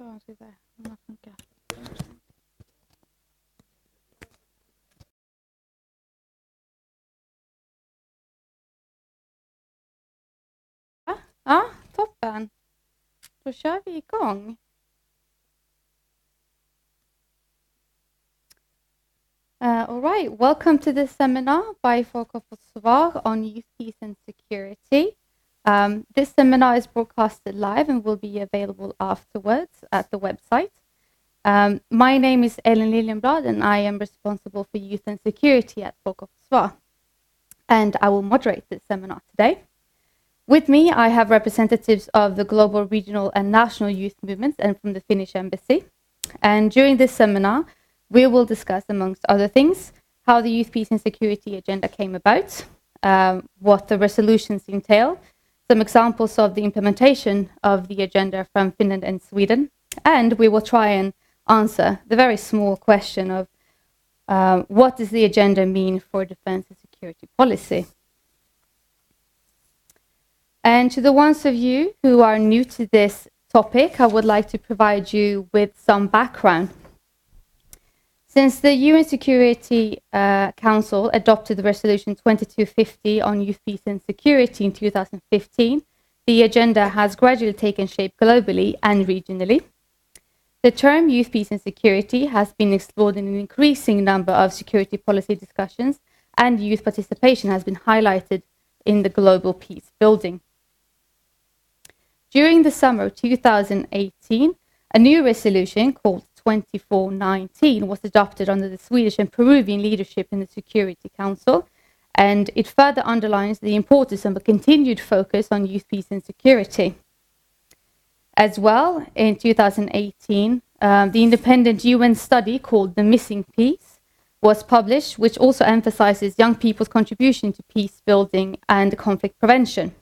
Så, titta. Den funkar. Ja, toppen. Då kör vi igång. All right, welcome to this seminar by Folk Svar on Youth, Peace and Security. This seminar is broadcasted live and will be available afterwards at the website. My name is Ellen Liljenblad and I am responsible for youth and security at Folk Svar. And I will moderate this seminar today. With me, I have representatives of the global, regional and national youth movements and from the Finnish embassy. And during this seminar, we will discuss, amongst other things, how the Youth, Peace and Security agenda came about, what the resolutions entail, some examples of the implementation of the agenda from Finland and Sweden, and we will try and answer the very small question of what does the agenda mean for defense and security policy. And to the ones of you who are new to this topic, I would like to provide you with some background. Since the UN Security Council adopted the Resolution 2250 on youth, peace and security in 2015, the agenda has gradually taken shape globally and regionally. The term youth, peace and security has been explored in an increasing number of security policy discussions, and youth participation has been highlighted in the global peace building. During the summer of 2018, a new resolution called 2419 was adopted under the Swedish and Peruvian leadership in the Security Council, and it further underlines the importance of a continued focus on youth, peace and security. As well, in 2018, the independent UN study called The Missing Piece was published, which also emphasizes young people's contribution to peace building and conflict prevention.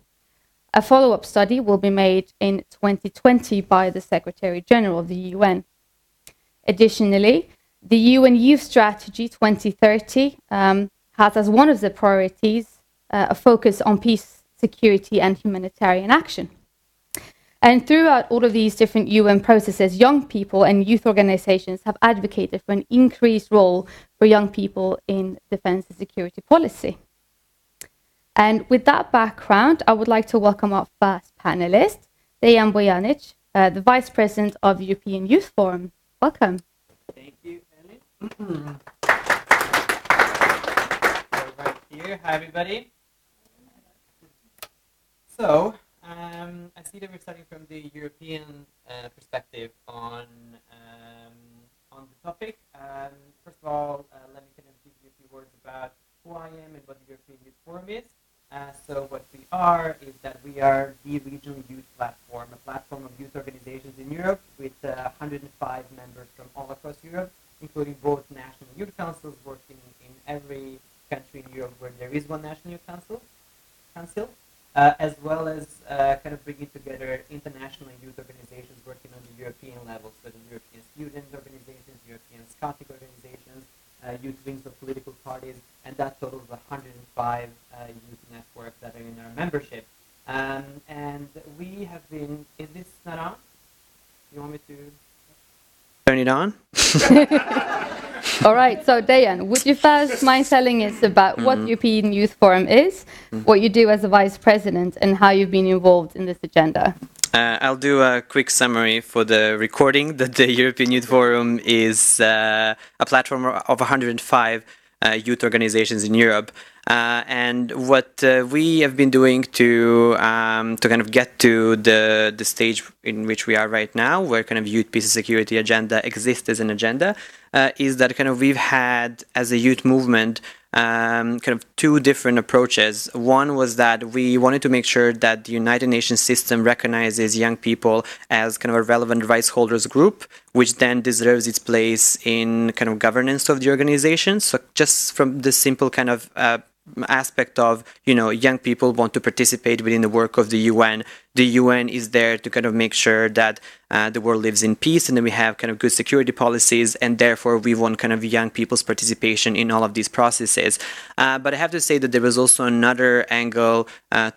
A follow-up study will be made in 2020 by the Secretary General of the UN. Additionally, the UN Youth Strategy 2030 has as one of the priorities a focus on peace, security and humanitarian action. And throughout all of these different UN processes, young people and youth organizations have advocated for an increased role for young people in defense and security policy. And with that background, I would like to welcome our first panelist, Dejan Bojanic, the Vice President of the European Youth Forum. Welcome. Thank you, Ellen. Right here. Hi, everybody. So, I see that we're starting from the European perspective on the topic. First of all, let me kind of give you a few words about who I am and what the European Youth Forum is. So what we are is that we are the regional youth platform, a platform of youth organizations in Europe with 105 members from all across Europe, including both national youth councils working in every country in Europe where there is one national youth council, as well as kind of bringing together international youth organizations working on the European level, so the European student organizations, European Scouting organizations, youth wings of political parties, and that totals 105 youth networks that are in our membership. And we have been, is this not on? You want me to turn it on? All right, so Dejan, would you first mind telling us about what European Youth Forum is, what you do as a Vice President, and how you've been involved in this agenda? I'll do a quick summary for the recording that the European Youth Forum is a platform of 105 youth organizations in Europe. And what we have been doing to kind of get to the stage in which we are right now, where kind of youth, peace and security agenda exists as an agenda, is that kind of we've had, as a youth movement, kind of two different approaches. One was that we wanted to make sure that the United Nations system recognizes young people as kind of a relevant rights holders group, which then deserves its place in kind of governance of the organization. So just from the simple kind of aspect of, you know, young people want to participate within the work of the UN. The UN is there to kind of make sure that the world lives in peace, and then we have kind of good security policies, and therefore we want kind of young people's participation in all of these processes. But I have to say that there was also another angle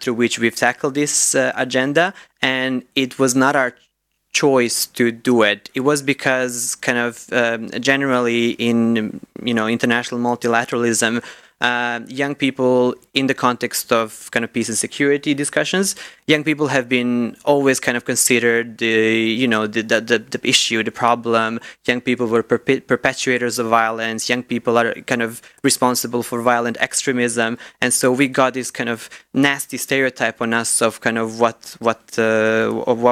through which we've tackled this agenda, and it was not our choice to do it. It was because kind of generally in international multilateralism, young people in the context of kind of peace and security discussions, young people have been always kind of considered the issue, the problem. Young people were perpetuators of violence. Young people are kind of responsible for violent extremism, and so we got this kind of nasty stereotype on us of kind of what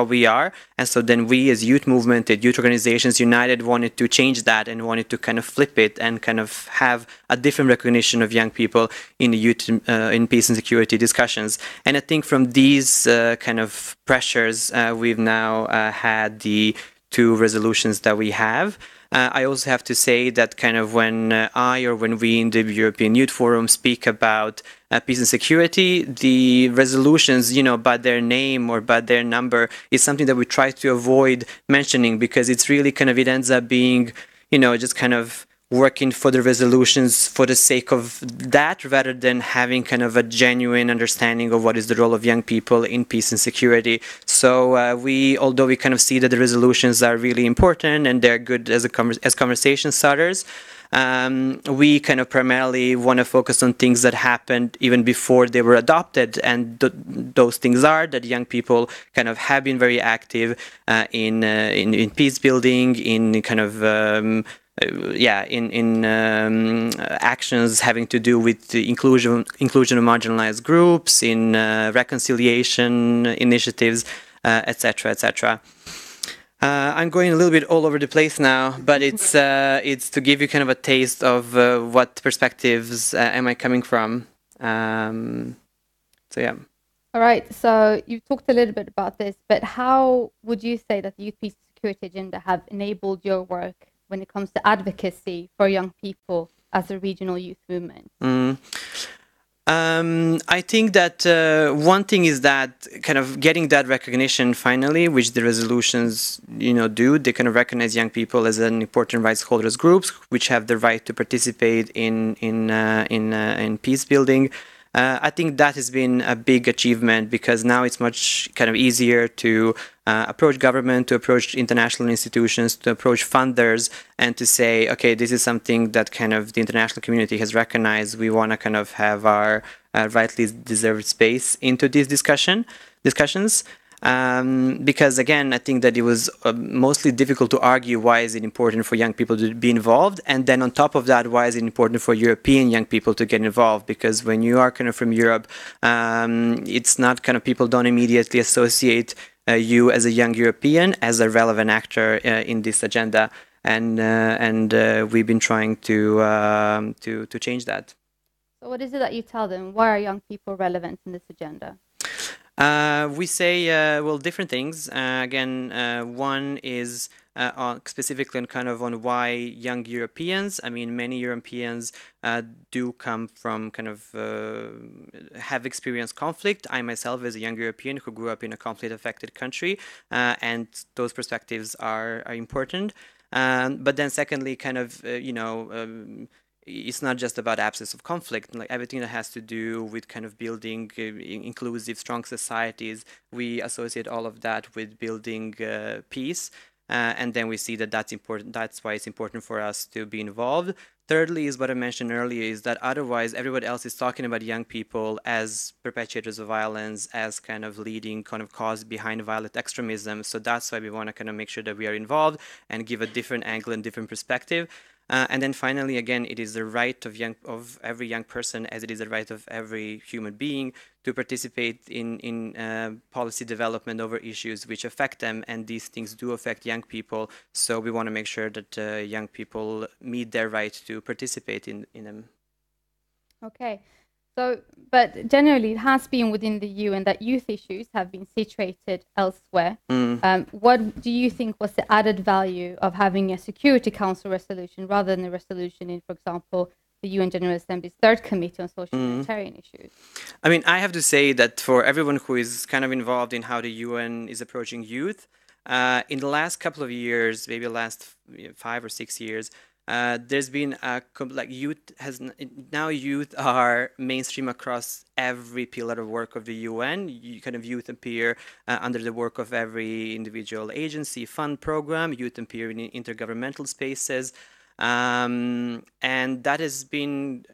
we are. And so then we as youth movement, youth organizations united, wanted to change that and wanted to kind of flip it and kind of have a different recognition of young people in the youth in peace and security discussions. And I think from these kind of pressures, we've now had the two resolutions that we have. I also have to say that kind of when when we in the European Youth Forum speak about peace and security, the resolutions, by their name or by their number is something that we try to avoid mentioning, because it's really kind of, it ends up being, just kind of working for the resolutions for the sake of that, rather than having kind of a genuine understanding of what is the role of young people in peace and security. So although we kind of see that the resolutions are really important and they're good as conversation starters, we kind of primarily want to focus on things that happened even before they were adopted, and those things are that young people kind of have been very active in peace building, in kind of actions having to do with the inclusion of marginalized groups, in reconciliation initiatives, etc., etc. I'm going a little bit all over the place now, but it's to give you kind of a taste of what perspectives am I coming from. So yeah. All right. So you've talked a little bit about this, but how would you say that the youth peace and security agenda have enabled your work when it comes to advocacy for young people as a regional youth movement? I think that one thing is that kind of getting that recognition finally, which the resolutions do. They kind of recognize young people as an important rights holders groups, which have the right to participate in peace building. I think that has been a big achievement, because now it's much kind of easier to approach government, to approach international institutions, to approach funders, and to say, okay, this is something that kind of the international community has recognized. We want to kind of have our rightly deserved space into these discussions. Because again, I think that it was mostly difficult to argue why is it important for young people to be involved, and then on top of that, why is it important for European young people to get involved? Because when you are kind of from Europe, it's not kind of, people don't immediately associate you as a young European as a relevant actor in this agenda, and we've been trying to change that. So what is it that you tell them? Why are young people relevant in this agenda? We say, different things. One is specifically on why young Europeans. I mean, many Europeans do come from kind of have experienced conflict. I myself, as a young European who grew up in a conflict-affected country, and those perspectives are important. But then secondly, kind of, it's not just about absence of conflict, like everything that has to do with kind of building inclusive, strong societies. We associate all of that with building peace. And then we see that that's important. That's why it's important for us to be involved. Thirdly is what I mentioned earlier, is that otherwise everybody else is talking about young people as perpetrators of violence, as kind of leading kind of cause behind violent extremism. So that's why we want to kind of make sure that we are involved and give a different angle and different perspective. And then finally, again, it is the right of every young person, as it is the right of every human being, to participate in policy development over issues which affect them, and these things do affect young people. So we want to make sure that young people meet their right to participate in them. Okay. So, but generally, it has been within the UN that youth issues have been situated elsewhere. What do you think was the added value of having a Security Council resolution rather than a resolution in, for example, the UN General Assembly's Third Committee on Social and Humanitarian Issues? I mean, I have to say that for everyone who is kind of involved in how the UN is approaching youth, in the last couple of years, maybe the last 5 or 6 years, there's been like youth are mainstream across every pillar of work of the UN. Kind of youth appear under the work of every individual agency, fund, program. Youth appear in intergovernmental spaces, and that has been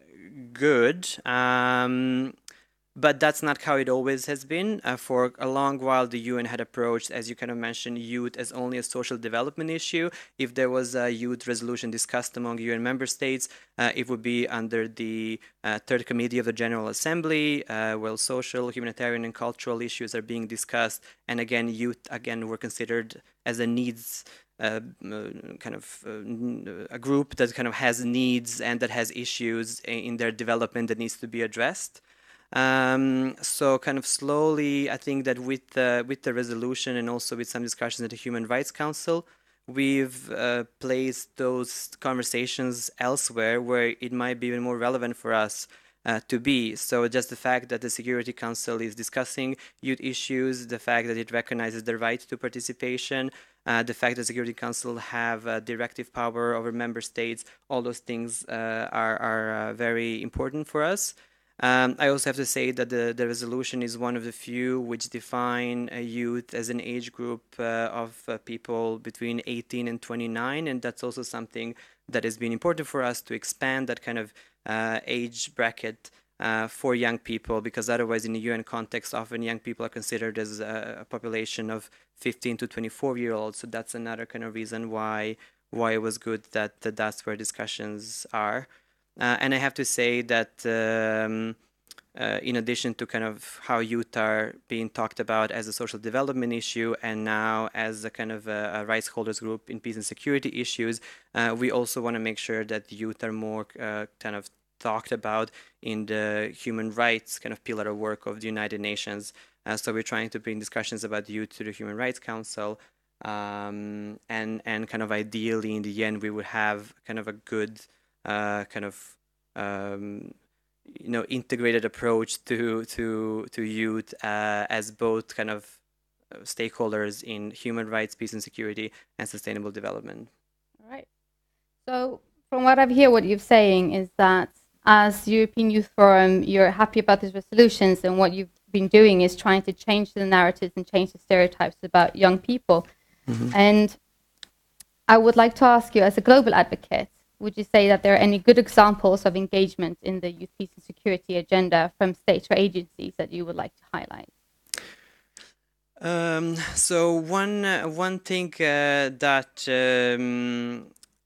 good. But that's not how it always has been. For a long while, the UN had approached, as you kind of mentioned, youth as only a social development issue. If there was a youth resolution discussed among UN member states, it would be under the Third Committee of the General Assembly, where social, humanitarian, and cultural issues are being discussed. And again, youth were considered as a needs a group that kind of has needs and that has issues in their development that needs to be addressed. So kind of slowly, I think that with the resolution and also with some discussions at the Human Rights Council, we've placed those conversations elsewhere where it might be even more relevant for us to be. So just the fact that the Security Council is discussing youth issues, the fact that it recognizes the right to participation, the fact that the Security Council have directive power over member states, all those things are very important for us. I also have to say that the resolution is one of the few which define youth as an age group of people between 18 and 29, and that's also something that has been important for us to expand that kind of age bracket for young people, because otherwise in the UN context, often young people are considered as a population of 15 to 24-year-olds, so that's another kind of reason why it was good that that's where discussions are. And I have to say that in addition to kind of how youth are being talked about as a social development issue and now as a kind of a rights holders group in peace and security issues, we also want to make sure that youth are more kind of talked about in the human rights kind of pillar of work of the United Nations. So we're trying to bring discussions about youth to the Human Rights Council. And kind of ideally in the end we would have kind of a good integrated approach to youth as both kind of stakeholders in human rights, peace and security, and sustainable development. All right. So from what I've heard, what you're saying is that as European Youth Forum, you're happy about these resolutions, and what you've been doing is trying to change the narratives and change the stereotypes about young people. Mm-hmm. And I would like to ask you, as a global advocate, would you say that there are any good examples of engagement in the youth, peace and security agenda from states or agencies that you would like to highlight? So one thing that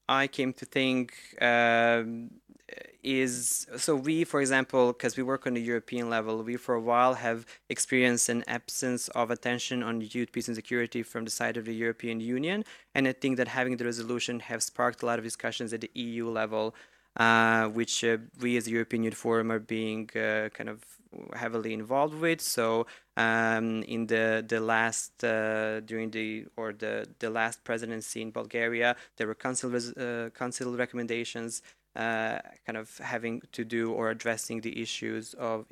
I came to think is, so we, for example, because we work on the European level, we for a while have experienced an absence of attention on youth, peace and security from the side of the European Union. And I think that having the resolution have sparked a lot of discussions at the EU level, which we as the European Youth Forum are being kind of heavily involved with. So in the last during the last presidency in Bulgaria, there were council recommendations kind of having to do or addressing the issue of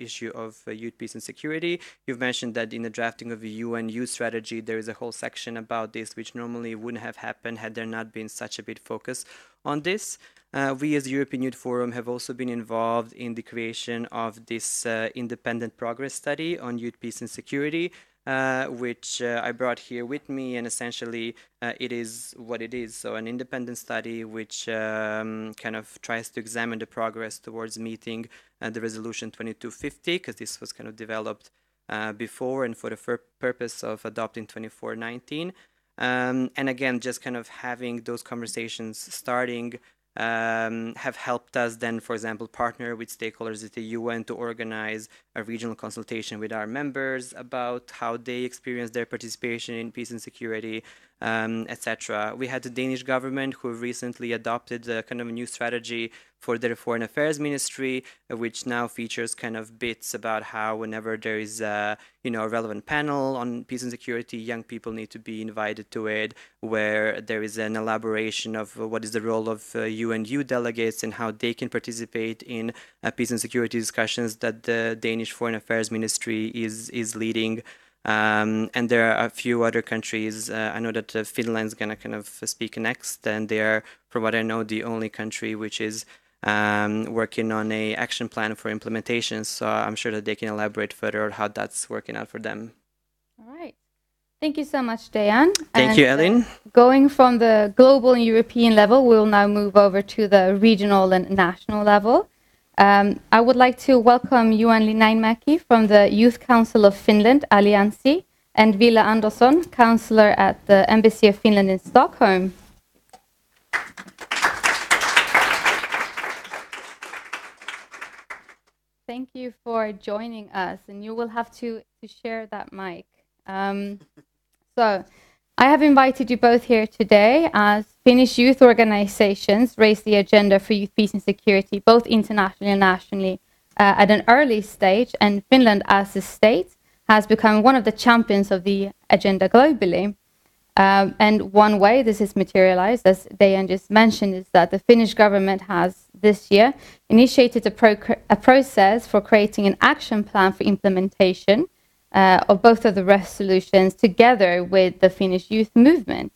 youth, peace and security. You've mentioned that in the drafting of the UN youth strategy, there is a whole section about this, which normally wouldn't have happened had there not been such a big focus on this. We as the European Youth Forum have also been involved in the creation of this independent progress study on youth, peace and security, which I brought here with me, and essentially it is what it is. So an independent study which kind of tries to examine the progress towards meeting the resolution 2250, because this was kind of developed before and for the purpose of adopting 2419. And again, just kind of having those conversations starting have helped us then, for example, partner with stakeholders at the UN to organize a regional consultation with our members about how they experience their participation in peace and security, etc. We had the Danish government who recently adopted a kind of a new strategy for their foreign affairs ministry, which now features kind of bits about how whenever there is a relevant panel on peace and security, young people need to be invited to it, where there is an elaboration of what is the role of UN youth delegates and how they can participate in peace and security discussions that the Danish Foreign Affairs Ministry is leading. And there are a few other countries. I know that Finland's going to kind of speak next, and they are, from what I know, the only country which is working on a action plan for implementation. So I'm sure that they can elaborate further on how that's working out for them. All right. Thank you so much, Dejan. Thank you, Elin. Going from the global and European level, we'll now move over to the regional and national level. I would like to welcome Johan Linnainmäki from the Youth Council of Finland, Alliancy, and Ville Andersson, Councillor at the Embassy of Finland in Stockholm. Thank you for joining us, and you will have to share that mic. So I have invited you both here today as Finnish youth organizations raise the agenda for youth peace and security, both internationally and nationally, at an early stage, and Finland as a state has become one of the champions of the agenda globally. And one way this is materialized, as Dejan just mentioned, is that the Finnish government has this year initiated a process for creating an action plan for implementation of both of the resolutions together with the Finnish youth movement.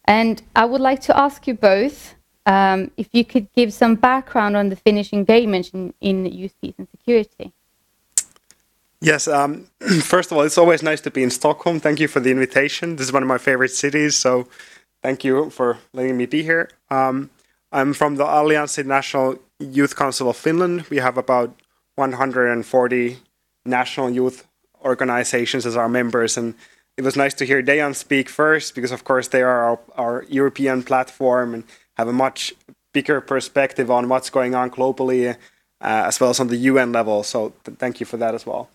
And I would like to ask you both if you could give some background on the Finnish engagement in youth peace and security. Yes, first of all, it's always nice to be in Stockholm. Thank you for the invitation. This is one of my favorite cities, so thank you for letting me be here. I'm from the Alliancy National Youth Council of Finland. We have about 140 national youth organizations as our members, and it was nice to hear Dejan speak first, because of course they are our European platform and have a much bigger perspective on what's going on globally, as well as on the UN level, so thank you for that as well.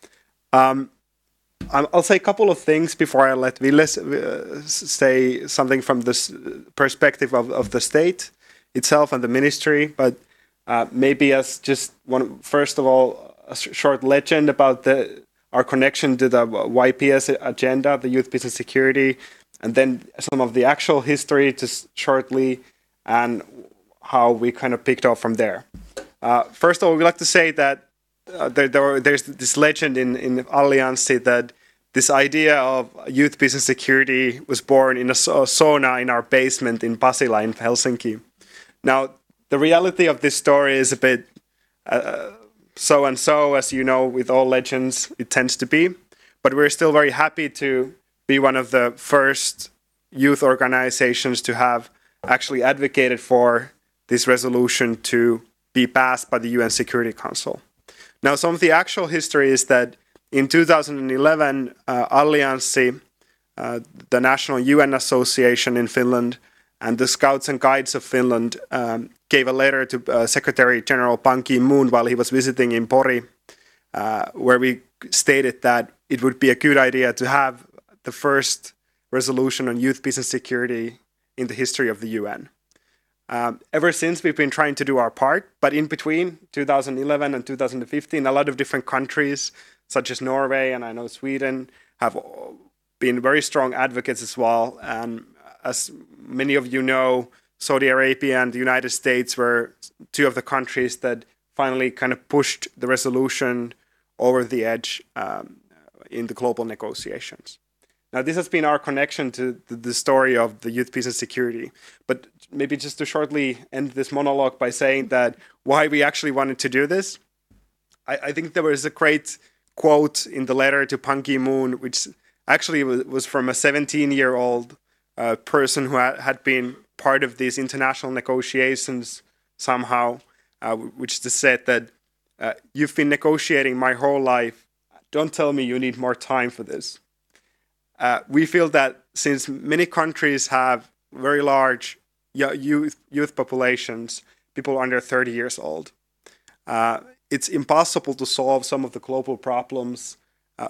I'll say a couple of things before I let Ville say something from this perspective of the state itself and the ministry, but maybe as just one, first of all, a short legend about our connection to the YPS agenda, the Youth, Peace and Security, and then some of the actual history just shortly, and how we kind of picked up from there. First of all, we'd like to say that there's this legend in Alliancy that this idea of youth, peace and security was born in a sauna in our basement in Pasila in Helsinki. Now, the reality of this story is a bit so and so, as you know, with all legends, it tends to be. But we're still very happy to be one of the first youth organizations to have actually advocated for this resolution to be passed by the UN Security Council. Now, some of the actual history is that in 2011, Alliancy, the National UN Association in Finland, and the Scouts and Guides of Finland gave a letter to Secretary General Ban Ki-moon while he was visiting in Pori, where we stated that it would be a good idea to have the first resolution on youth, peace and security in the history of the UN. Ever since, we've been trying to do our part, but in between 2011 and 2015, a lot of different countries, such as Norway and I know Sweden, have been very strong advocates as well. And as many of you know, Saudi Arabia and the United States were two of the countries that finally kind of pushed the resolution over the edge in the global negotiations. Now, this has been our connection to the story of the youth, peace and security. But maybe just to shortly end this monologue by saying that why we actually wanted to do this. I think there was a great quote in the letter to Ban Ki-moon, which actually was from a 17-year-old person who had been part of these international negotiations somehow, which just said that you've been negotiating my whole life. Don't tell me you need more time for this. We feel that since many countries have very large youth populations, people under 30 years old, it's impossible to solve some of the global problems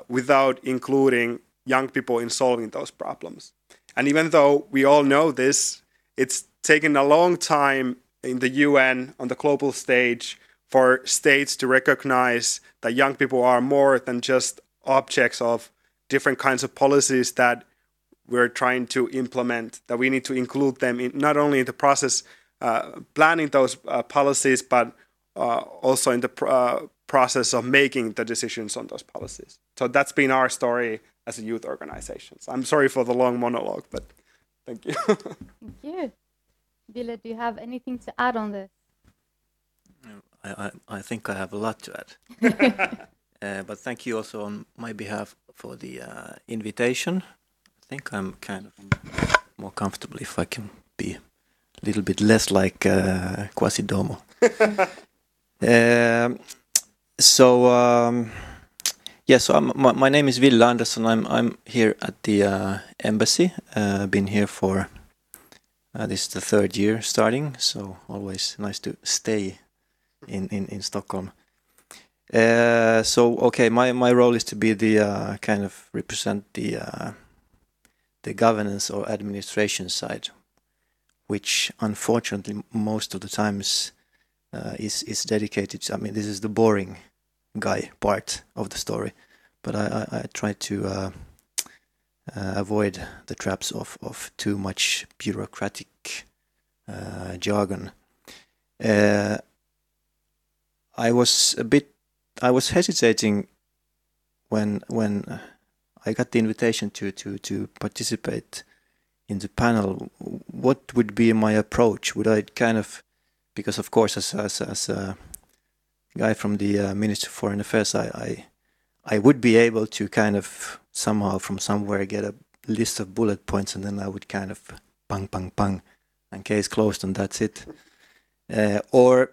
without including young people in solving those problems. And even though we all know this, it's taken a long time in the UN on the global stage for states to recognize that young people are more than just objects of different kinds of policies that we're trying to implement, that we need to include them in not only in the process planning those policies, but also in the process of making the decisions on those policies. So that's been our story as a youth organization. So I'm sorry for the long monologue, but thank you. Thank you. Ville, do you have anything to add on this? I think I have a lot to add. But thank you also on my behalf for the invitation. I think I'm kind of more comfortable if I can be a little bit less like Quasidomo. So my name is Ville Andersson. I'm here at the embassy. Been here for this is the third year starting, so always nice to stay in Stockholm. My role is to be the kind of represent the governance or administration side, which unfortunately most of the times is dedicated. I mean, this is the boring guy part of the story, but I try to avoid the traps of too much bureaucratic jargon. I was hesitating when I got the invitation to participate in the panel. What would be my approach? Would I kind of, because of course as a guy from the Ministry of Foreign Affairs, I would be able to kind of somehow from somewhere get a list of bullet points, and then I would kind of pang pang pang, and case closed, and that's it. Or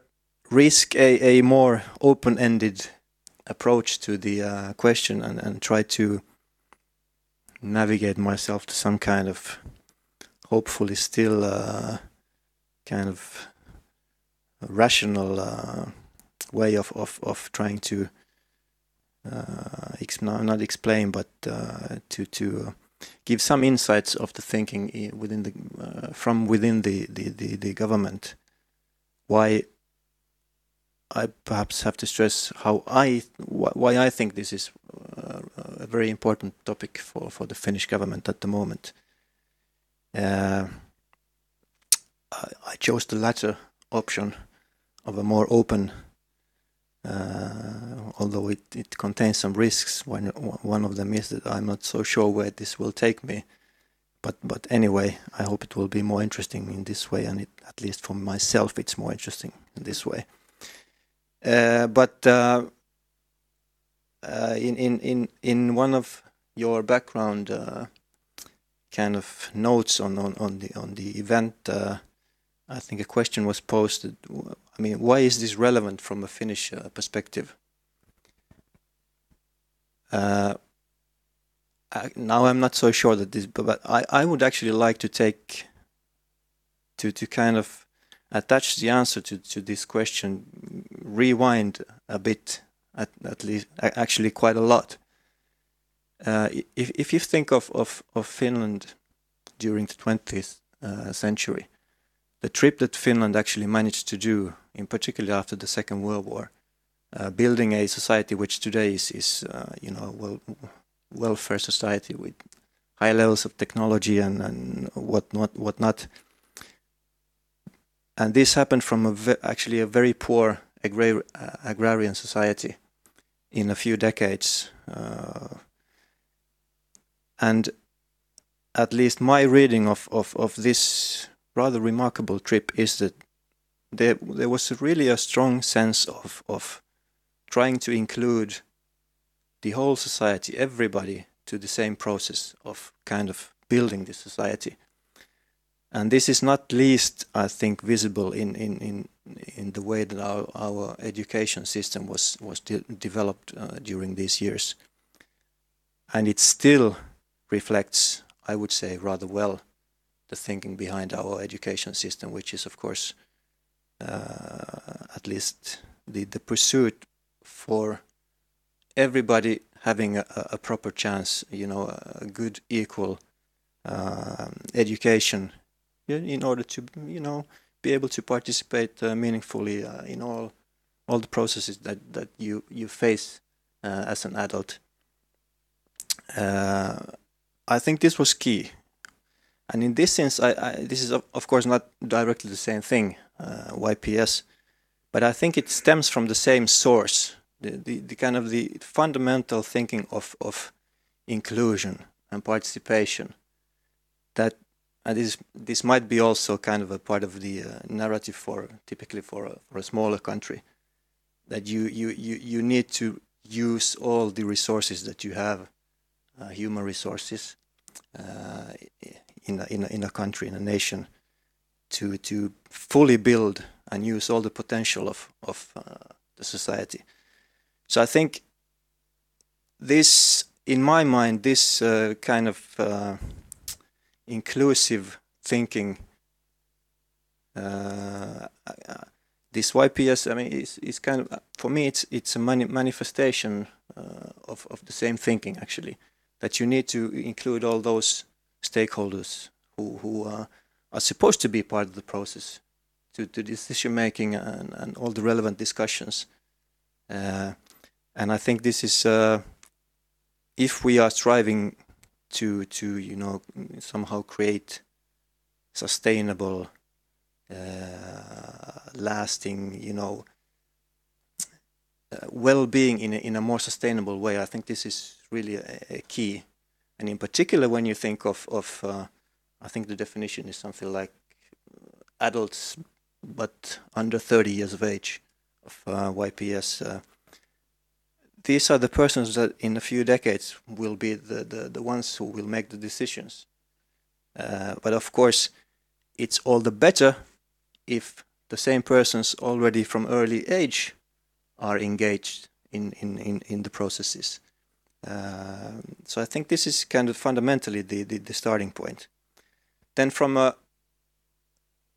risk a more open-ended approach to the question and try to navigate myself to some kind of hopefully still kind of rational way of trying to not explain, but to give some insights of the thinking within from within the government. Why I perhaps have to stress why I think this is a very important topic for the Finnish government at the moment. I chose the latter option of a more open, although it contains some risks. One of them is that I'm not so sure where this will take me. But anyway, I hope it will be more interesting in this way, and at least for myself, it's more interesting in this way. In one of your background kind of notes on the event, I think a question was posted. I mean, why is this relevant from a Finnish perspective? Now I'm not so sure that this, but I would actually like to take to kind of attach the answer to this question, rewind a bit, at least actually quite a lot. If you think of Finland during the 20th century, the trip that Finland actually managed to do, in particular after the Second World War, building a society which today is welfare society with high levels of technology and whatnot. And this happened from actually a very poor agrarian society in a few decades. And at least my reading of this rather remarkable trip is that there was really a strong sense of trying to include the whole society, everybody, to the same process of kind of building the society. And this is not least, I think, visible in the way that our education system was developed during these years. And it still reflects, I would say, rather well the thinking behind our education system, which is, of course, at least the pursuit for everybody having a proper chance, a good, equal education, in order to, be able to participate meaningfully in all the processes that you face as an adult. I think this was key. And in this sense, this is of course not directly the same thing, YPS, but I think it stems from the same source, the kind of the fundamental thinking of inclusion and participation. That and this might be also kind of a part of the narrative typically for a smaller country, that you need to use all the resources that you have, human resources, in a country, in a nation, to fully build and use all the potential of the society. So I think this, in my mind, this kind of inclusive thinking, this YPS, I mean, is kind of, for me, it's a manifestation of the same thinking, actually, that you need to include all those stakeholders who are supposed to be part of the process, to decision making and all the relevant discussions. And I think this is, if we are striving to somehow create sustainable, lasting, well-being in a more sustainable way, I think this is really a key. And in particular, when you think of I think the definition is something like adults, but under 30 years of age of YPS. These are the persons that in a few decades will be the ones who will make the decisions. But of course, it's all the better if the same persons already from early age are engaged in the processes. So I think this is kind of fundamentally the starting point. Then from a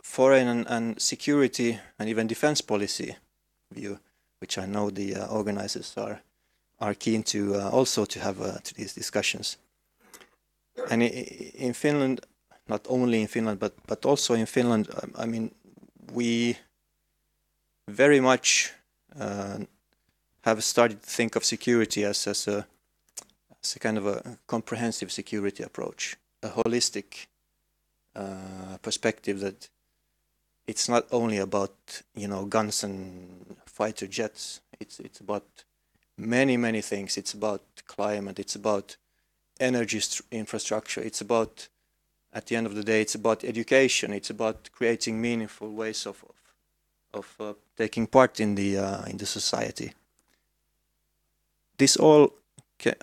foreign and security and even defense policy view, which I know the organizers are keen to also to have to these discussions. And in Finland, not only in Finland, but also in Finland, I mean, we very much have started to think of security as a kind of a comprehensive security approach, a holistic perspective, that it's not only about guns and fighter jets. It's about many things. It's about climate. It's about energy infrastructure. It's about, at the end of the day, it's about education. It's about creating meaningful ways of taking part in the society. This all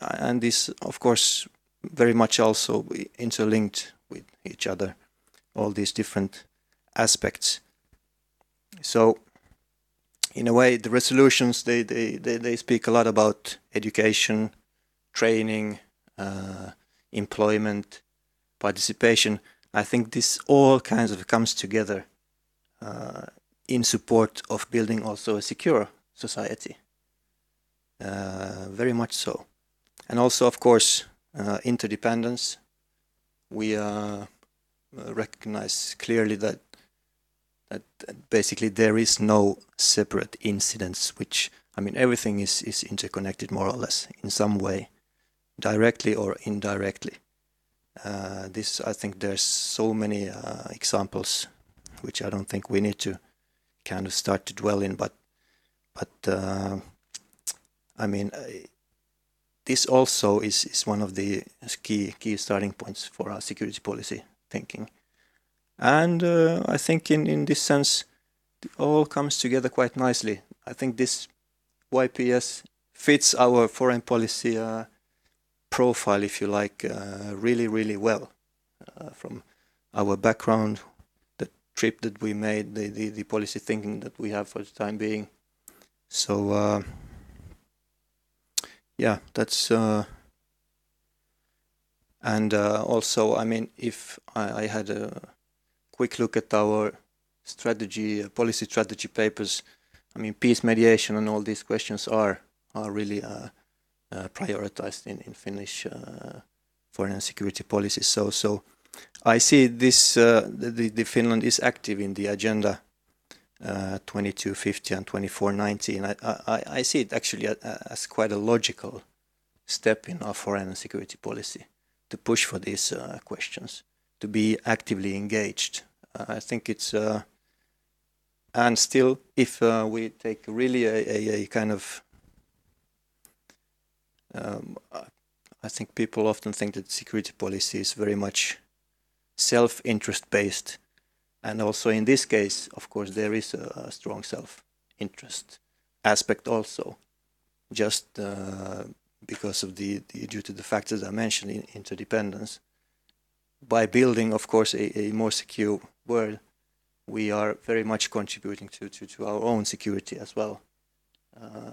and this, of course, very much also interlinked with each other, all these different aspects. So in a way, the resolutions, they speak a lot about education, training, employment, participation. I think this all kinds of comes together in support of building also a secure society. Very much so. And also, of course, interdependence. We recognize clearly that basically there is no separate incidents, which, I mean, everything is interconnected more or less in some way, directly or indirectly. I think there's so many examples which I don't think we need to kind of start to dwell in, but I mean, this also is one of the key starting points for our security policy thinking. And I think in this sense, it all comes together quite nicely. I think this YPS fits our foreign policy profile, if you like, really well. From our background, the trip that we made, the policy thinking that we have for the time being. So, yeah, that's... and also, I mean, if I had a quick look at our policy strategy papers, I mean, peace mediation and all these questions are really prioritized in Finnish foreign and security policies. So I see this, the Finland is active in the agenda 2250 and 2490. I see it actually as quite a logical step in our foreign and security policy to push for these questions, to be actively engaged. I think it's, and still, if we take really a kind of, I think people often think that security policy is very much self-interest based. And also in this case, of course, there is a strong self-interest aspect also, just because of due to the factors I mentioned, interdependence. By building, of course, a more secure world, we are very much contributing to our own security as well,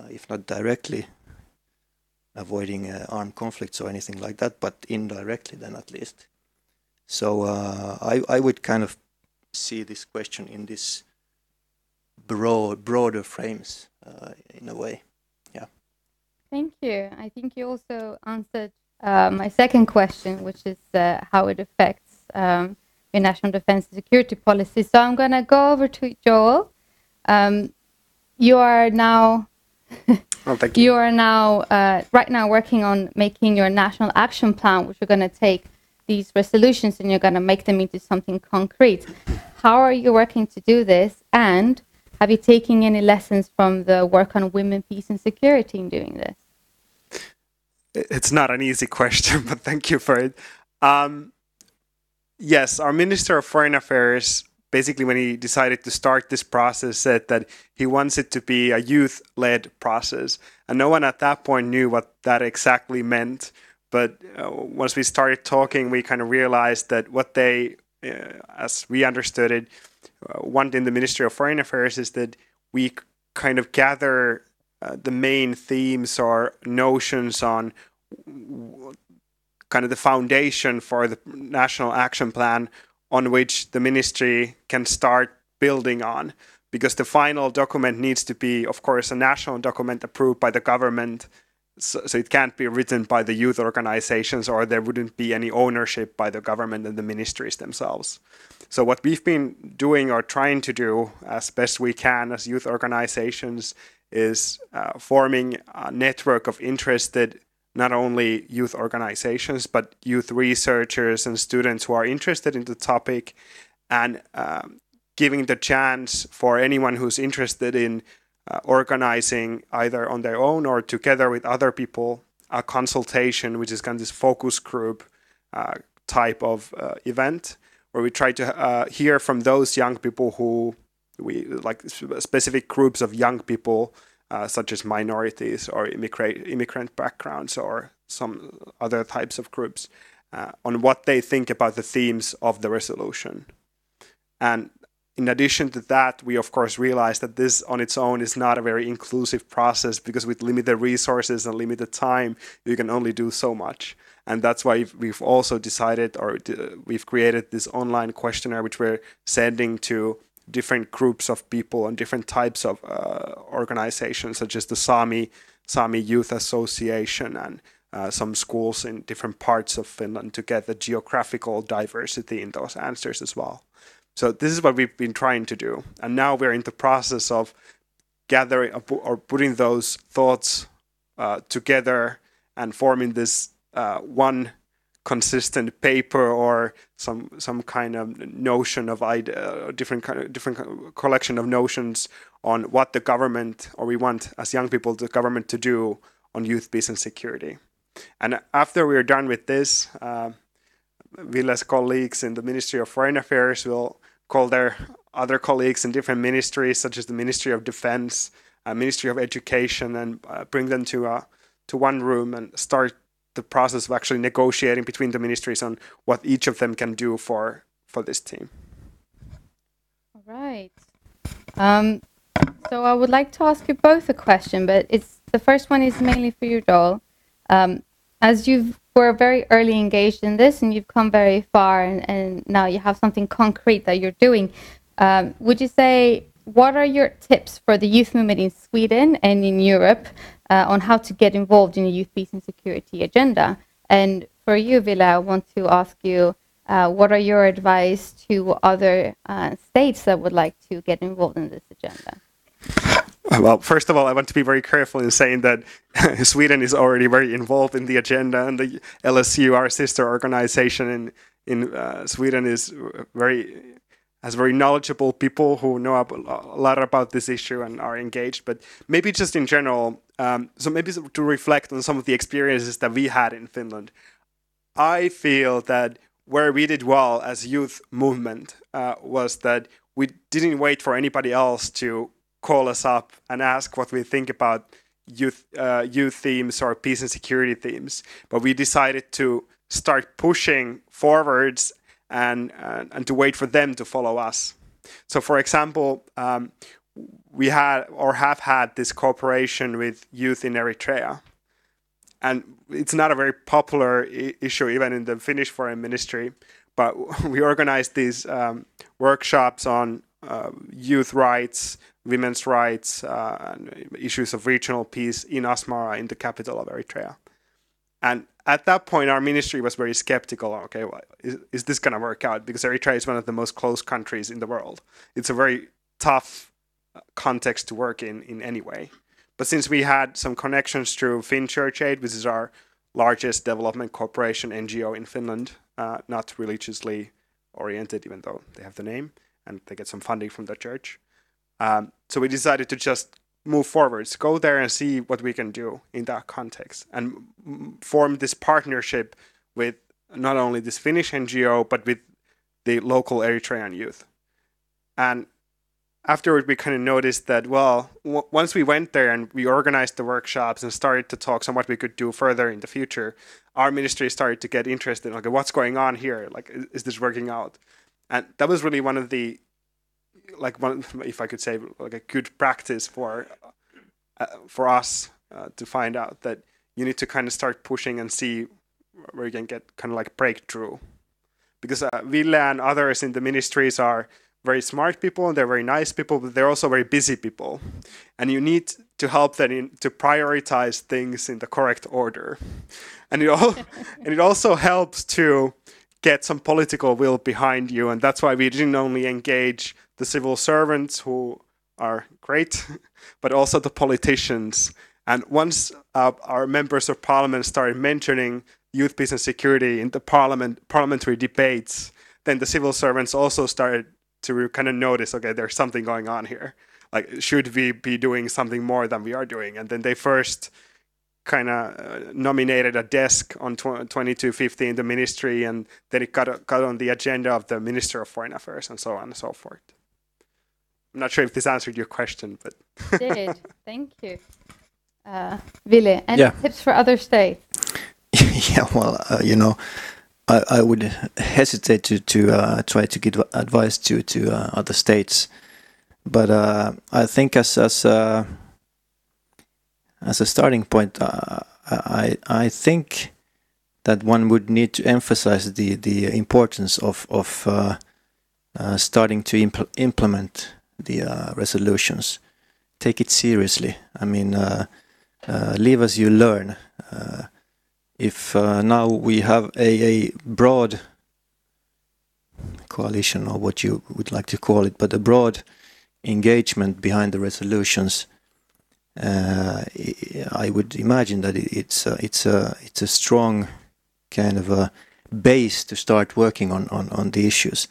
if not directly avoiding armed conflicts or anything like that, but indirectly then at least. So I would kind of see this question in this broader frames in a way. Yeah. Thank you. I think you also answered my second question, which is how it affects your national defense and security policy. So I'm going to go over to Joel. You are now thank you. You are now right now working on making your national action plan, which you're going to take these resolutions and you're going to make them into something concrete. How are you working to do this? And have you taken any lessons from the work on women, peace and security in doing this? It's not an easy question, but thank you for it. Yes, our Minister of Foreign Affairs, basically when he decided to start this process, said that he wants it to be a youth-led process. And no one at that point knew what that exactly meant. But once we started talking, we kind of realized that what they, as we understood it, want in the Ministry of Foreign Affairs is that we kind of gather the main themes or notions on kind of the foundation for the national action plan on which the ministry can start building on. Because the final document needs to be, of course, a national document approved by the government. So it can't be written by the youth organizations, or there wouldn't be any ownership by the government and the ministries themselves. So what we've been doing or trying to do as best we can as youth organizations is forming a network of interested, not only youth organizations, but youth researchers and students who are interested in the topic, and giving the chance for anyone who's interested in organizing either on their own or together with other people a consultation, which is kind of this focus group type of event, where we try to hear from those young people who we like, specific groups of young people such as minorities or immigrant backgrounds or some other types of groups on what they think about the themes of the resolution. And in addition to that, we of course realize that this on its own is not a very inclusive process, because with limited resources and limited time, you can only do so much. And that's why we've also decided, or we've created this online questionnaire, which we're sending to different groups of people and different types of organizations, such as the Sami Youth Association and some schools in different parts of Finland, to get the geographical diversity in those answers as well. So this is what we've been trying to do. And now we're in the process of gathering or putting those thoughts together and forming this one consistent paper or some kind of notion of different collection of notions on what the government, or we want as young people the government to do on youth, peace and security. And after we're done with this, Ville's colleagues in the Ministry of Foreign Affairs will call their other colleagues in different ministries, such as the Ministry of Defense, Ministry of Education, and bring them to one room and start the process of actually negotiating between the ministries on what each of them can do for this team. All right. So I would like to ask you both a question, but the first one is mainly for you, Joel. As you were very early engaged in this and you've come very far, and now you have something concrete that you're doing, would you say, what are your tips for the youth movement in Sweden and in Europe on how to get involved in the youth, peace and security agenda? And for you, Ville, I want to ask you, what are your advice to other states that would like to get involved in this agenda? Well, first of all, I want to be very careful in saying that Sweden is already very involved in the agenda, and the LSU, our sister organization in Sweden, is very has very knowledgeable people who know a lot about this issue and are engaged. But maybe just in general, so maybe to reflect on some of the experiences that we had in Finland, I feel that where we did well as youth movement was that we didn't wait for anybody else to call us up and ask what we think about youth themes or peace and security themes, but we decided to start pushing forwards and to wait for them to follow us. So, for example, we had or have had this cooperation with youth in Eritrea, and it's not a very popular issue even in the Finnish Foreign Ministry, but we organized these workshops on youth rights, women's rights, and issues of regional peace in Asmara, in the capital of Eritrea. And at that point, our ministry was very skeptical. Okay, well, is this going to work out? Because Eritrea is one of the most closed countries in the world. It's a very tough context to work in any way. But since we had some connections through Church Aid, which is our largest development corporation NGO in Finland, not religiously oriented, even though they have the name, and they get some funding from the church. So we decided to just move forwards, go there and see what we can do in that context, and form this partnership with not only this Finnish NGO, but with the local Eritrean youth. And afterward, we kind of noticed that, well, once we went there and we organized the workshops and started to talk on what we could do further in the future, our ministry started to get interested in, okay, what's going on here? Like, is this working out? And that was really one of the, if I could say, like a good practice for us to find out that you need to kind of start pushing and see where you can get kind of like breakthrough. Because Ville and others in the ministries are very smart people and they're very nice people, but they're also very busy people. And you need to help them to prioritize things in the correct order. And it also helps to get some political will behind you. And that's why we didn't only engage the civil servants, who are great, but also the politicians. And once our members of parliament started mentioning youth, peace and security in the parliamentary debates, then the civil servants also started to kind of notice, okay, there's something going on here. Like, should we be doing something more than we are doing? And then they first kind of nominated a desk on 2250 in the ministry, and then it got on the agenda of the Minister of Foreign Affairs, and so on and so forth. I'm not sure if this answered your question, but it did. Thank you. Ville, any tips for other states? Yeah, well, I would hesitate to try to give advice to other states, but I think as a starting point, I think that one would need to emphasize the importance of starting to implement the resolutions. Take it seriously. I mean, live as you learn. If now we have a broad coalition, or what you would like to call it, but a broad engagement behind the resolutions, I would imagine that it's a strong kind of a base to start working on the issues.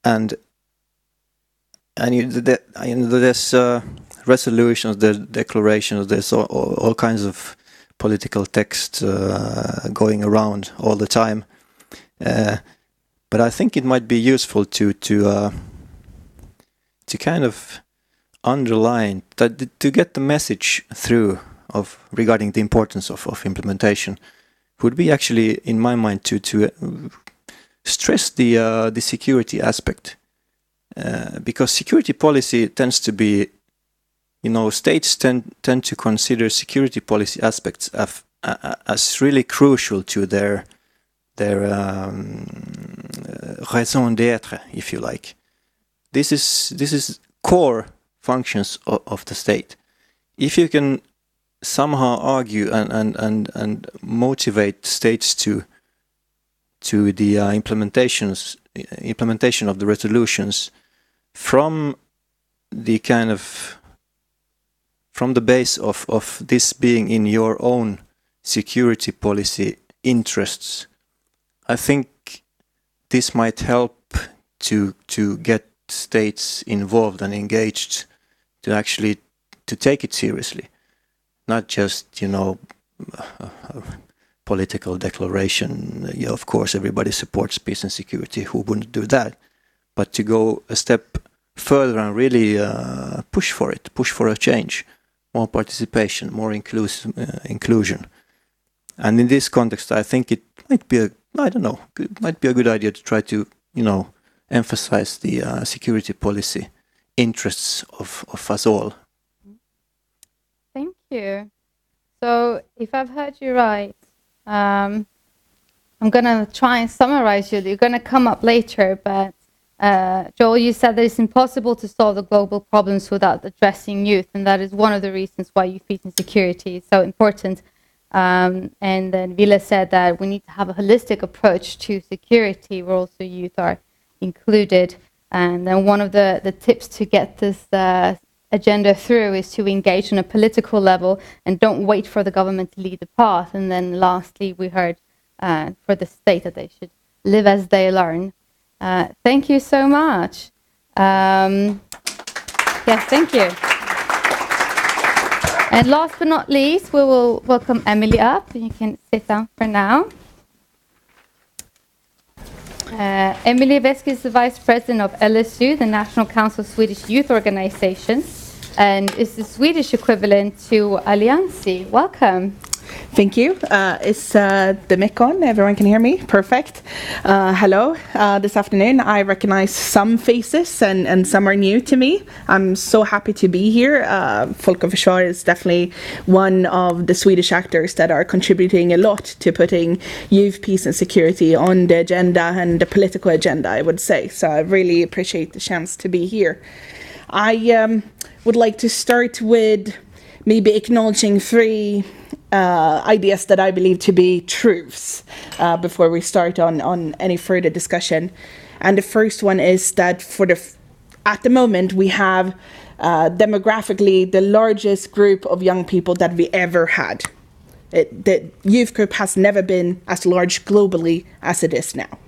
And there's resolutions, there's declarations, there's all kinds of political text going around all the time. But I think it might be useful to kind of underline that, to get the message through regarding the importance of implementation, would be actually, in my mind, to stress the security aspect, because security policy tends to be, states tend to consider security policy aspects as really crucial to their raison d'être, if you like. This is core functions of the state. If you can somehow argue and motivate states to the implementation of the resolutions from the base of this being in your own security policy interests, I think this might help to get states involved and engaged to actually to take it seriously, not just political declaration. Yeah, of course, everybody supports peace and security. Who wouldn't do that? But to go a step further and really push for it, push for a change, more participation, more inclusion. And in this context, I think it might be a good idea to try to, emphasize the security policy interests of us all. Thank you. So, if I've heard you right, I'm going to try and summarize you. You're going to come up later, but Joel, you said that it's impossible to solve the global problems without addressing youth, and that is one of the reasons why youth peace and security is so important. And then Ville said that we need to have a holistic approach to security where also youth are included. And then one of the tips to get this agenda through is to engage on a political level and don't wait for the government to lead the path. And then lastly, we heard for the state that they should live as they learn. Thank you so much. Yes, thank you. And last but not least, we will welcome Emily up. You can sit down for now. Emily Beck is the Vice President of LSU, the National Council of Swedish Youth Organizations, and is the Swedish equivalent to Alliancy. Welcome. Thank you. Is the mic on? Everyone can hear me? Perfect. Hello. This afternoon, I recognize some faces and some are new to me. I'm so happy to be here. Folk of Försvar is definitely one of the Swedish actors that are contributing a lot to putting youth, peace and security on the agenda and the political agenda, I would say. So I really appreciate the chance to be here. I would like to start with maybe acknowledging three ideas that I believe to be truths before we start on any further discussion. And the first one is that at the moment we have demographically the largest group of young people that we ever had. The youth group has never been as large globally as it is now.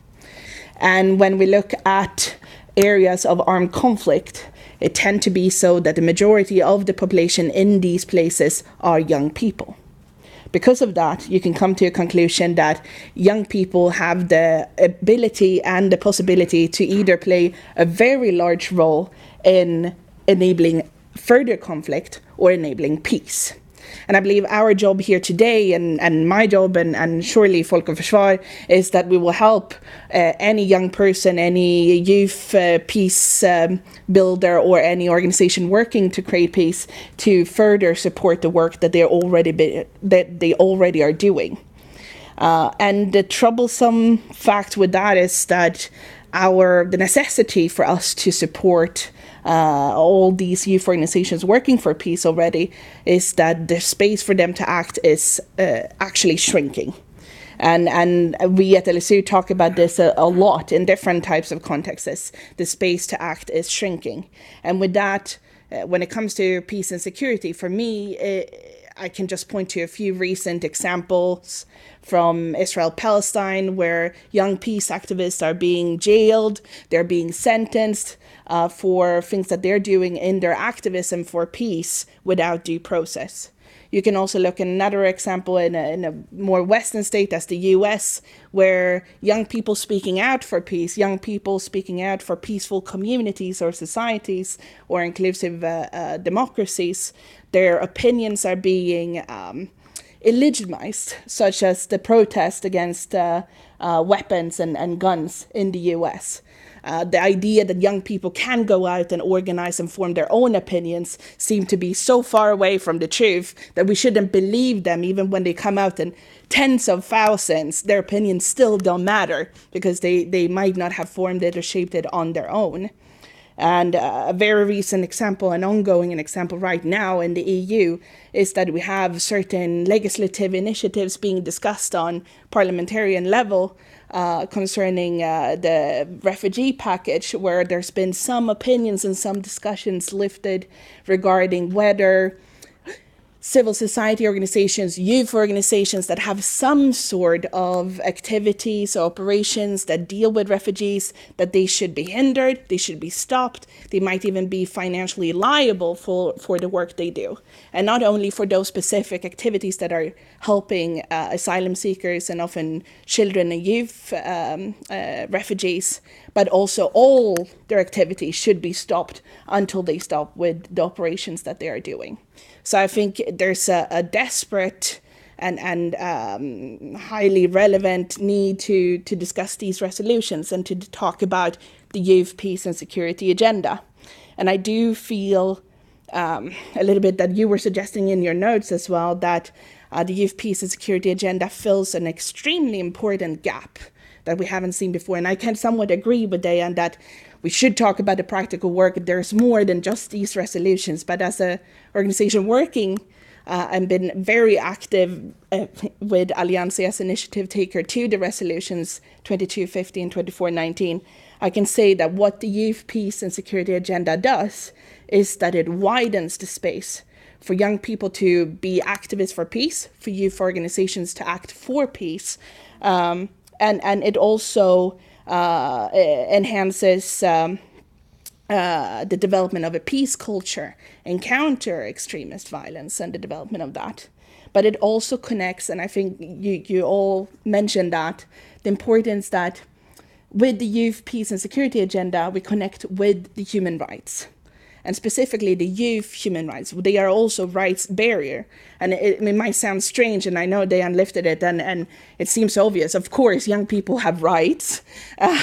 And when we look at areas of armed conflict, it tends to be so that the majority of the population in these places are young people. Because of that, you can come to a conclusion that young people have the ability and the possibility to either play a very large role in enabling further conflict or enabling peace. And I believe our job here today and my job and surely Folk of Försvar is that we will help any young person, any youth peace builder or any organization working to create peace to further support the work that they already are doing. And the troublesome fact with that is that the necessity for us to support all these youth organizations working for peace already is that the space for them to act is actually shrinking. And we at LSU talk about this a lot in different types of contexts. The space to act is shrinking. And with that, when it comes to peace and security, for me, I can just point to a few recent examples from Israel-Palestine, where young peace activists are being jailed, they're being sentenced for things that they're doing in their activism for peace without due process. You can also look at another example in a more Western state as the US, where young people speaking out for peace, young people speaking out for peaceful communities or societies or inclusive democracies, their opinions are being illegitimized, such as the protest against weapons and guns in the US. The idea that young people can go out and organize and form their own opinions seem to be so far away from the truth that we shouldn't believe them even when they come out in tens of thousands. Their opinions still don't matter because they might not have formed it or shaped it on their own. And a very recent example, an ongoing example right now in the EU, is that we have certain legislative initiatives being discussed on parliamentarian level concerning the refugee package, where there's been some opinions and some discussions lifted regarding whether civil society organizations, youth organizations that have some sort of activities or operations that deal with refugees, that they should be hindered, they should be stopped, they might even be financially liable for the work they do. And not only for those specific activities that are helping asylum seekers and often children and youth refugees, but also all their activities should be stopped until they stop with the operations that they are doing. So I think there's a desperate and highly relevant need to discuss these resolutions and to talk about the youth, peace and security agenda. And I do feel a little bit that you were suggesting in your notes as well, that the youth, peace and security agenda fills an extremely important gap that we haven't seen before. And I can somewhat agree with Diane that we should talk about the practical work. There's more than just these resolutions. But as an organization working and been very active with Allianz as initiative taker to the resolutions 2250 and 2419, I can say that what the youth, peace and security agenda does is that it widens the space for young people to be activists for peace, for youth organizations to act for peace, and it also enhances the development of a peace culture and counter extremist violence and the development of that. But it also connects, and I think you all mentioned that, the importance that with the youth, peace and security agenda, we connect with the human rights. And specifically the youth human rights. They are also rights barrier. And it might sound strange, and I know Diane lifted it, and it seems obvious. Of course, young people have rights.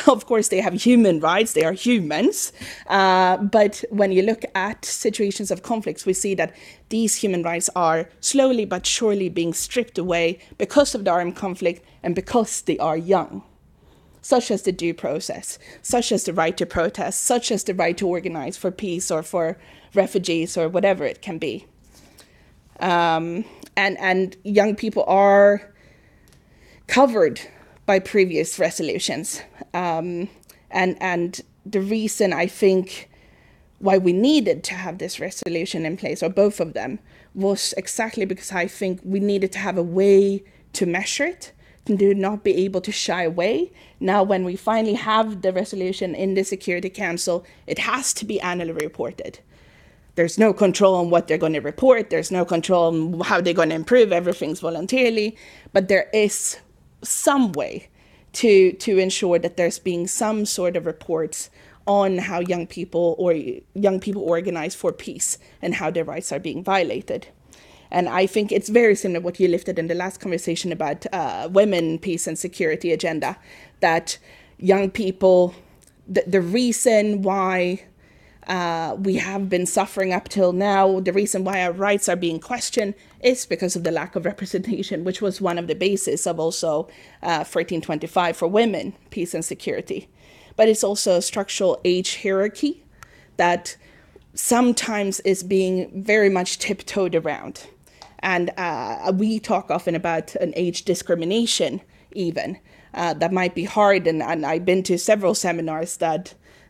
Of course, they have human rights. They are humans. But when you look at situations of conflicts, we see that these human rights are slowly but surely being stripped away because of the armed conflict and because they are young. Such as the due process, such as the right to protest, such as the right to organize for peace or for refugees or whatever it can be. And young people are covered by previous resolutions. And the reason I think why we needed to have this resolution in place, or both of them, was exactly because I think we needed to have a way to measure it, to not be able to shy away. Now, when we finally have the resolution in the Security Council, it has to be annually reported. There's no control on what they're going to report. There's no control on how they're going to improve. Everything's voluntarily. But there is some way to ensure that there's being some sort of reports on how young people organize for peace and how their rights are being violated. And I think it's very similar to what you lifted in the last conversation about women, peace and security agenda, that young people, the reason why we have been suffering up till now, the reason why our rights are being questioned is because of the lack of representation, which was one of the bases of also 1325 for women, peace and security. But it's also a structural age hierarchy that sometimes is being very much tiptoed around. And we talk often about an age discrimination even. That might be hard, and I've been to several seminars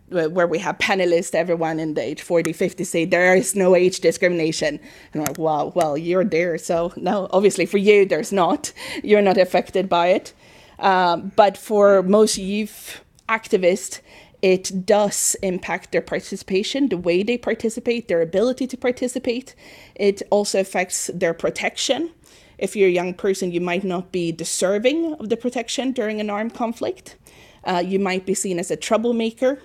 where we have panelists, everyone in the age 40, 50 say there is no age discrimination. And I'm like, wow, well, you're there. So no, obviously for you, there's not. You're not affected by it. But for most youth activists, it does impact their participation, the way they participate, their ability to participate. It also affects their protection. If you're a young person, you might not be deserving of the protection during an armed conflict. You might be seen as a troublemaker.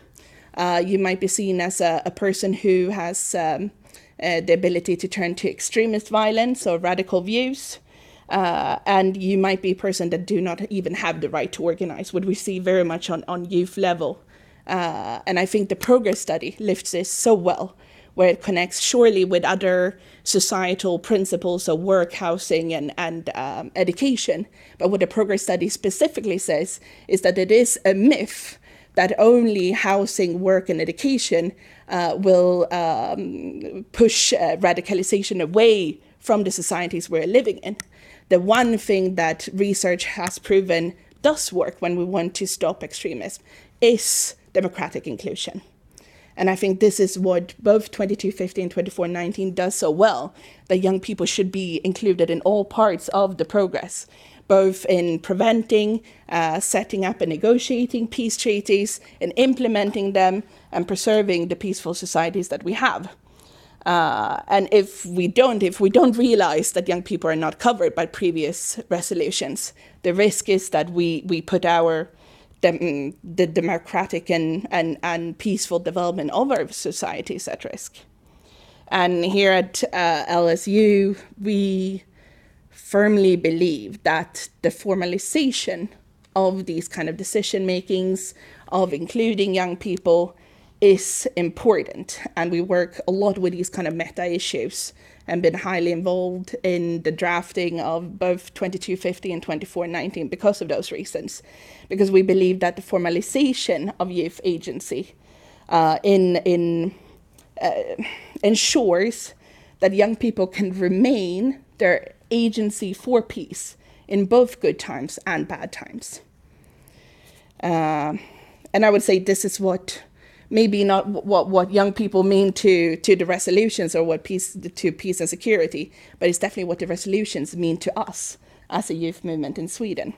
You might be seen as a person who has the ability to turn to extremist violence or radical views. And you might be a person that do not even have the right to organize, what we see very much on youth level. And I think the progress study lifts this so well, where it connects surely with other societal principles of work, housing, and education. But what the progress study specifically says is that it is a myth that only housing, work, and education will push radicalization away from the societies we're living in. The one thing that research has proven does work when we want to stop extremism is democratic inclusion. And I think this is what both 2250 and 2419 does so well, that young people should be included in all parts of the progress, both in preventing, setting up and negotiating peace treaties, and implementing them, and preserving the peaceful societies that we have. And if we don't realize that young people are not covered by previous resolutions, the risk is that we put the democratic and peaceful development of our societies at risk. And here at LSU, we firmly believe that the formalization of these kind of decision makings, of including young people, is important. And we work a lot with these kind of meta issues and been highly involved in the drafting of both 2250 and 2419 because of those reasons. Because we believe that the formalization of youth agency ensures that young people can remain their agency for peace in both good times and bad times. And I would say this is what, maybe not what young people mean to the resolutions or what peace and security, but it's definitely what the resolutions mean to us as a youth movement in Sweden.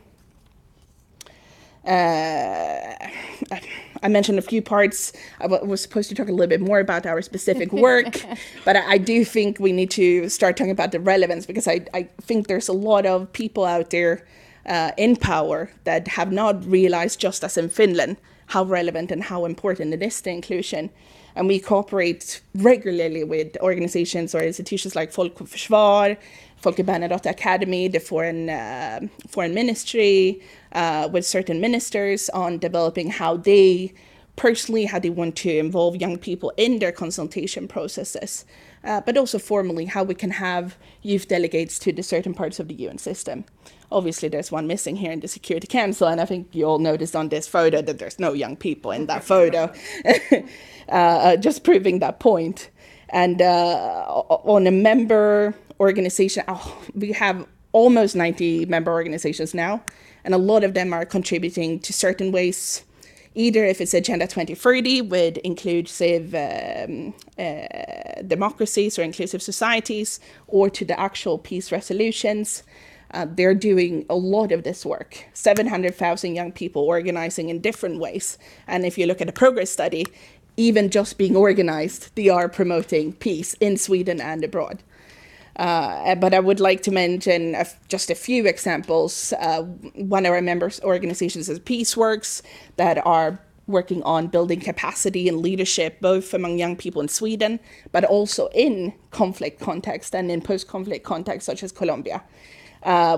I mentioned a few parts. I was supposed to talk a little bit more about our specific work, but I do think we need to start talking about the relevance, because I think there's a lot of people out there in power that have not realized, just as in Finland, how relevant and how important it is to inclusion. And we cooperate regularly with organizations or institutions like Folk och Försvar, Folke Bernadotte Academy, the foreign ministry, with certain ministers on developing how they want to involve young people in their consultation processes, but also formally how we can have youth delegates to the certain parts of the UN system. Obviously, there's one missing here in the Security Council, and I think you all noticed on this photo that there's no young people in that photo, just proving that point. And on a member organization, we have almost 90 member organizations now, and a lot of them are contributing to certain ways, either if it's Agenda 2030 with inclusive democracies or inclusive societies, or to the actual peace resolutions. They're doing a lot of this work. 700,000 young people organizing in different ways. And if you look at the progress study, even just being organized, they are promoting peace in Sweden and abroad. But I would like to mention just a few examples. One of our members organizations is Peaceworks, that are working on building capacity and leadership, both among young people in Sweden, but also in conflict context and in post-conflict context, such as Colombia.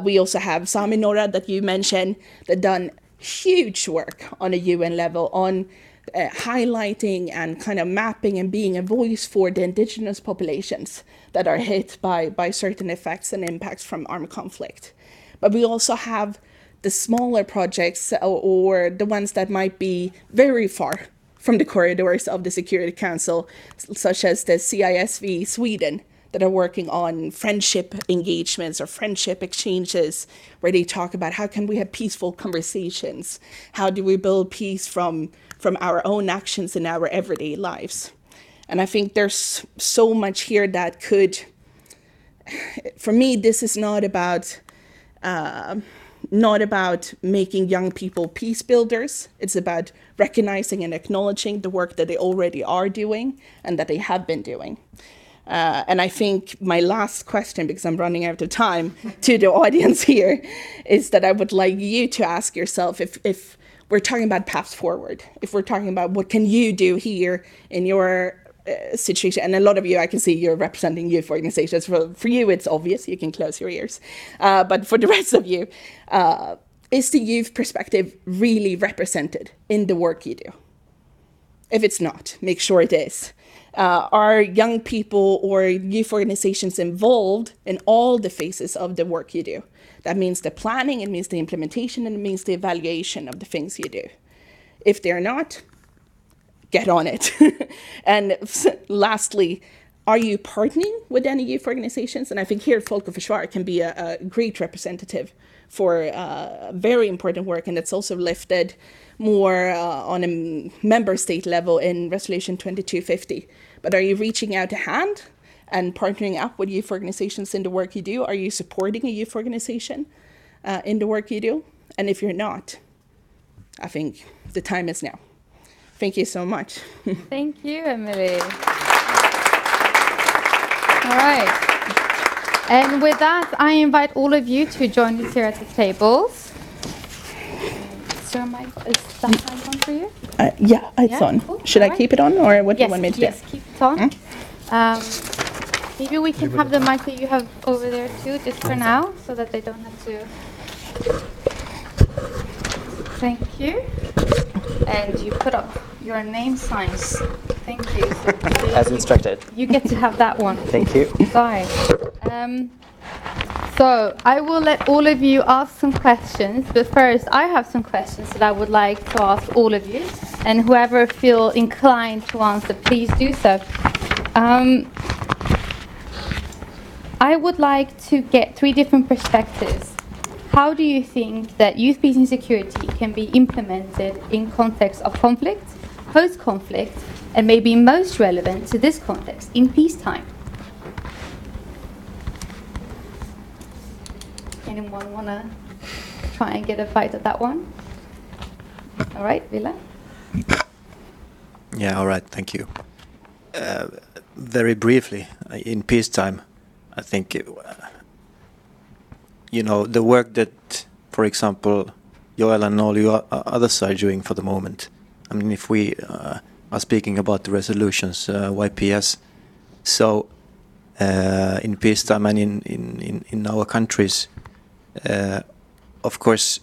We also have Sami Norra, that you mentioned, that done huge work on a UN level on highlighting and kind of mapping and being a voice for the indigenous populations that are hit by certain effects and impacts from armed conflict. But we also have the smaller projects, or the ones that might be very far from the corridors of the Security Council, such as the CISV Sweden, that are working on friendship engagements or friendship exchanges, where they talk about how can we have peaceful conversations? How do we build peace from our own actions in our everyday lives? And I think there's so much here that could, for me, this is not about making young people peace builders. It's about recognizing and acknowledging the work that they already are doing and that they have been doing. And I think my last question, because I'm running out of time, to the audience here, is that I would like you to ask yourself, if we're talking about paths forward, if we're talking about what can you do here in your situation, and a lot of you, I can see you're representing youth organizations. For you, it's obvious, you can close your ears. But for the rest of you, is the youth perspective really represented in the work you do? If it's not, make sure it is. Are young people or youth organizations involved in all the phases of the work you do? That means the planning, it means the implementation, and it means the evaluation of the things you do. If they're not, get on it. And lastly, are you partnering with any youth organizations? And I think here Folk och Försvar can be a great representative for very important work, and it's also lifted more on a member state level in Resolution 2250. But are you reaching out a hand and partnering up with youth organizations in the work you do? Are you supporting a youth organization in the work you do? And if you're not, I think the time is now. Thank you so much. Thank you, Emily. All right. And with that, I invite all of you to join us here at the tables. Is that mic on for you? Yeah, it's on. Cool. Should I keep it on, or what do you want me to do? Yes, keep it on. Maybe we can have the mic that you have over there too, just for now, so that they don't have to. Thank you. And you put up your name signs. Thank you. As instructed. You get to have that one. Thank you. Sorry. So I will let all of you ask some questions, but first I have some questions that I would like to ask all of you, and whoever feel inclined to answer, please do so. I would like to get 3 different perspectives. How do you think that youth peace and security can be implemented in context of conflict, post-conflict, and maybe most relevant to this context, in peacetime? Anyone want to try and get a bite at that one? All right, Ville? Yeah, all right, thank you. Very briefly, in peacetime, I think, the work that, for example, Joel and all you others are doing for the moment. I mean, if we are speaking about the resolutions, YPS, so in peacetime and in our countries, of course,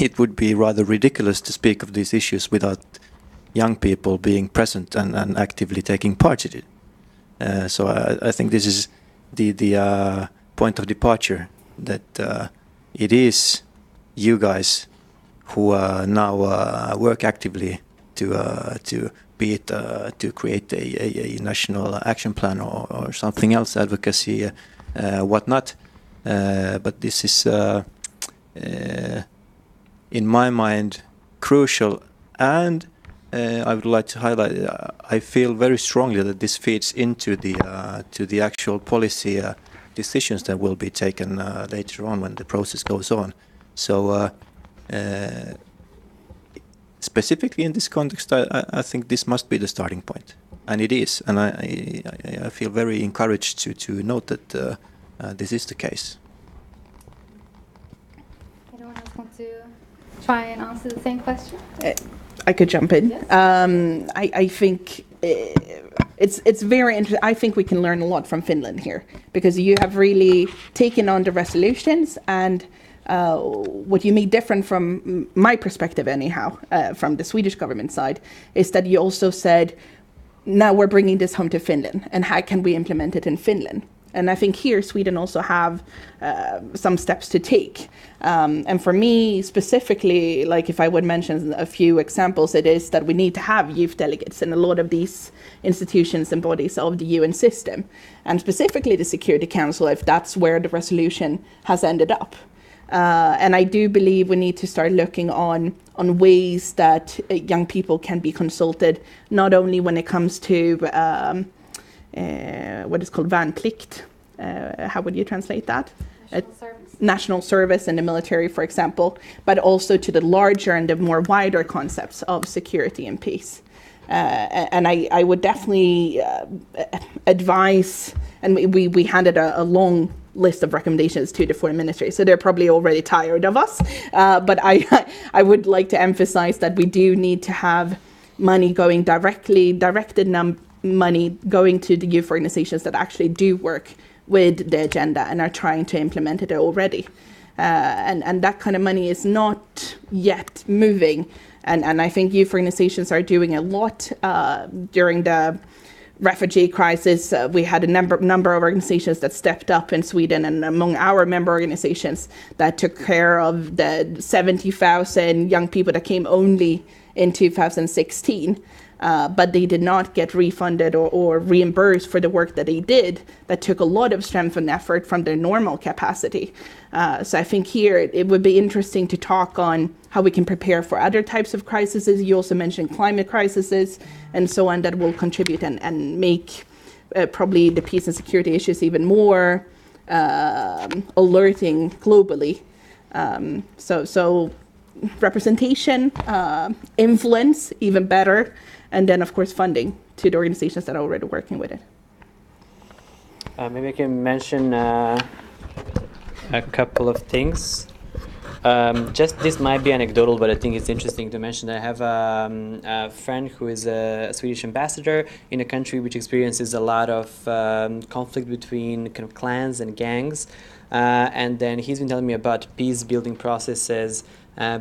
it would be rather ridiculous to speak of these issues without young people being present and actively taking part in it. So I think this is the point of departure, that it is you guys who now work actively to be it to create a national action plan or something else, advocacy, whatnot. But this is, in my mind, crucial, and I would like to highlight. I feel very strongly that this feeds into the actual policy decisions that will be taken later on when the process goes on. So, specifically in this context, I think this must be the starting point, and it is. And I feel very encouraged to note that this is the case. Anyone else want to try and answer the same question? I could jump in. Yes. I think it's very interesting. I think we can learn a lot from Finland here, because you have really taken on the resolutions, and what you made different from my perspective anyhow, from the Swedish government side, is that you also said, now we're bringing this home to Finland, and how can we implement it in Finland? And I think here Sweden also have some steps to take. And for me specifically, like if I would mention a few examples, it is that we need to have youth delegates in a lot of these institutions and bodies of the UN system. And specifically the Security Council, if that's where the resolution has ended up. And I do believe we need to start looking on ways that young people can be consulted, not only when it comes to what is called värnplikt. How would you translate that? National service in the military, for example, but also to the larger and the more wider concepts of security and peace. And I would definitely advise, and we handed a long list of recommendations to the foreign ministry, so they're probably already tired of us. But I would like to emphasize that we do need to have money going directed money going to the youth organizations that actually do work with the agenda and are trying to implement it already. And that kind of money is not yet moving. And I think youth organizations are doing a lot. During the refugee crisis, we had a number of organizations that stepped up in Sweden, and among our member organizations that took care of the 70,000 young people that came only in 2016. But they did not get refunded or reimbursed for the work that they did that took a lot of strength and effort from their normal capacity. So I think here it would be interesting to talk on how we can prepare for other types of crises. You also mentioned climate crises and so on that will contribute and make probably the peace and security issues even more alerting globally. So representation, influence, even better, and then, of course, funding to the organizations that are already working with it. Maybe I can mention a couple of things. Just this might be anecdotal, but I think it's interesting to mention. I have a friend who is a Swedish ambassador in a country which experiences a lot of conflict between kind of clans and gangs. And then he's been telling me about peace-building processes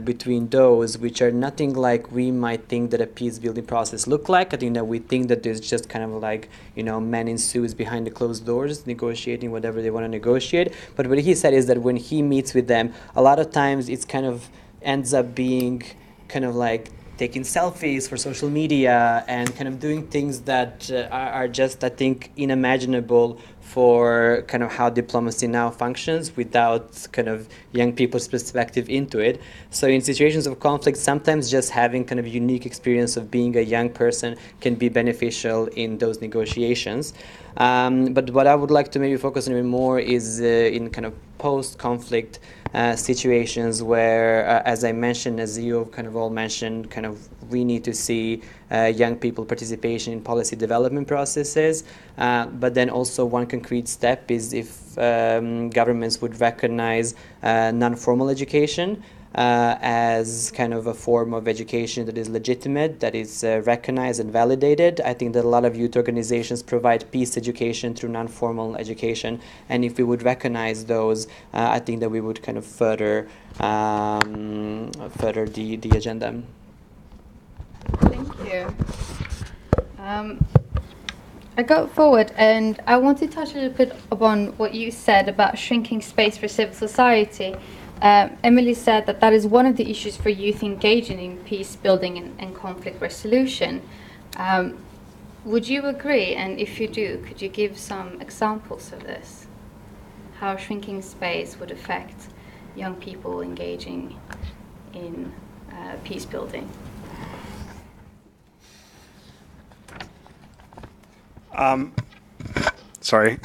between those, which are nothing like we might think that a peace-building process look like. I think that we think that there's just kind of like, men in suits behind the closed doors negotiating whatever they want to negotiate. But what he said is that when he meets with them, a lot of times it's kind of ends up being kind of like taking selfies for social media and kind of doing things that are just, I think, unimaginable for kind of how diplomacy now functions without kind of young people's perspective into it. So in situations of conflict, sometimes just having kind of unique experience of being a young person can be beneficial in those negotiations. But what I would like to maybe focus on even more is in kind of post-conflict situations where, as I mentioned, as you kind of all mentioned, kind of we need to see young people participation in policy development processes. But then also one concrete step is if governments would recognize non-formal education as kind of a form of education that is legitimate, that is recognized and validated. I think that a lot of youth organizations provide peace education through non-formal education, and if we would recognize those, I think that we would kind of further the agenda. Thank you. I go forward and I want to touch a little bit upon what you said about shrinking space for civil society. Emily said that is one of the issues for youth engaging in peace building and conflict resolution. Would you agree? And if you do, could you give some examples of this? How shrinking space would affect young people engaging in peace building? Sorry.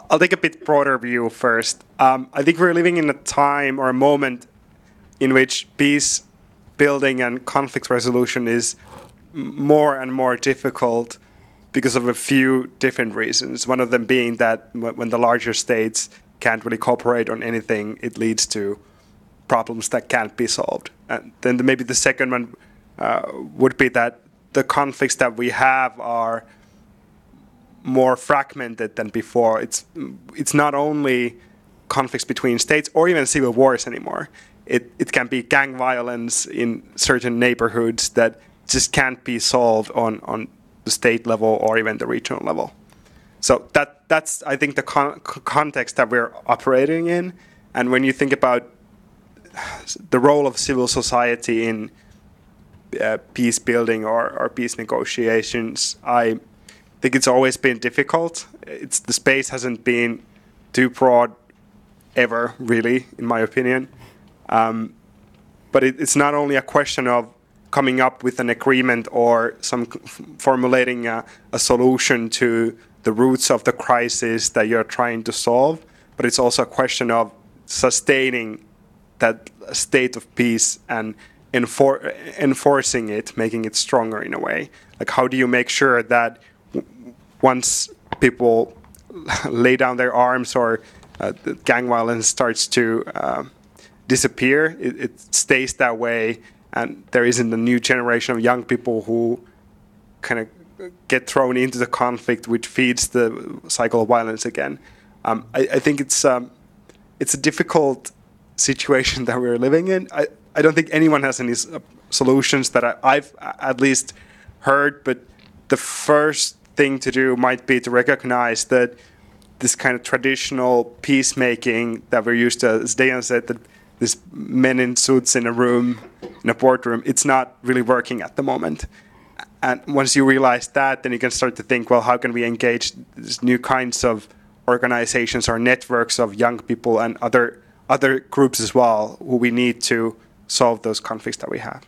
I'll take a bit broader view first. I think we're living in a time or a moment in which peace building and conflict resolution is more and more difficult because of a few different reasons. One of them being that when the larger states can't really cooperate on anything, it leads to problems that can't be solved. And then maybe the second one would be that the conflicts that we have are more fragmented than before. It's not only conflicts between states or even civil wars anymore. It can be gang violence in certain neighborhoods that just can't be solved on the state level or even the regional level. So that's I think the context that we're operating in. And when you think about the role of civil society in peace building or peace negotiations, I think it's always been difficult. The space hasn't been too broad ever, really, in my opinion. But it's not only a question of coming up with an agreement or formulating a solution to the roots of the crisis that you're trying to solve, but it's also a question of sustaining that state of peace and enforcing it, making it stronger in a way. Like, how do you make sure that once people lay down their arms or the gang violence starts to disappear, it stays that way, and there isn't a new generation of young people who kind of get thrown into the conflict, which feeds the cycle of violence again. I think it's a difficult situation that we're living in. I don't think anyone has any solutions that I've at least heard, but the first thing to do might be to recognize that this kind of traditional peacemaking that we're used to, as Dejan said, that these men in suits in a room in a boardroom, it's not really working at the moment. And once you realize that, then you can start to think, well, how can we engage these new kinds of organizations or networks of young people and other groups as well, who we need to solve those conflicts that we have.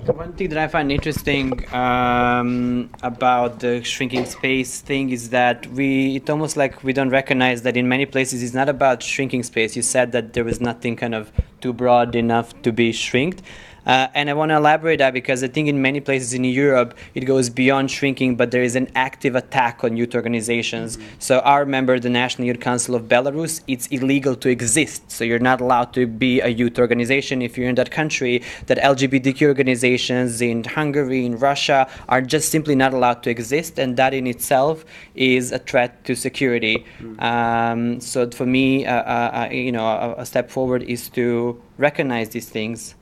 One thing that I find interesting about the shrinking space thing is that it's almost like we don't recognize that in many places it's not about shrinking space. You said that there was nothing kind of too broad enough to be shrinked. And I want to elaborate that because I think in many places in Europe it goes beyond shrinking, but there is an active attack on youth organizations. Mm-hmm. So our member, the National Youth Council of Belarus, it's illegal to exist. So you're not allowed to be a youth organization if you're in that country. That LGBTQ organizations in Hungary, in Russia, are just simply not allowed to exist, and that in itself is a threat to security. Mm-hmm. So for me, a step forward is to recognize these things.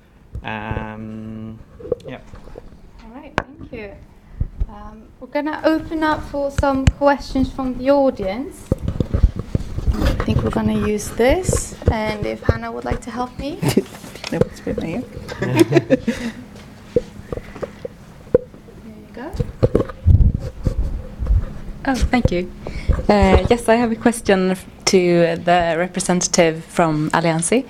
Yeah. All right, thank you. We're going to open up for some questions from the audience. I think we're going to use this, and if Hannah would like to help me. No, it's with me. There you go. Oh, thank you. Yes, I have a question to the representative from Alliancy.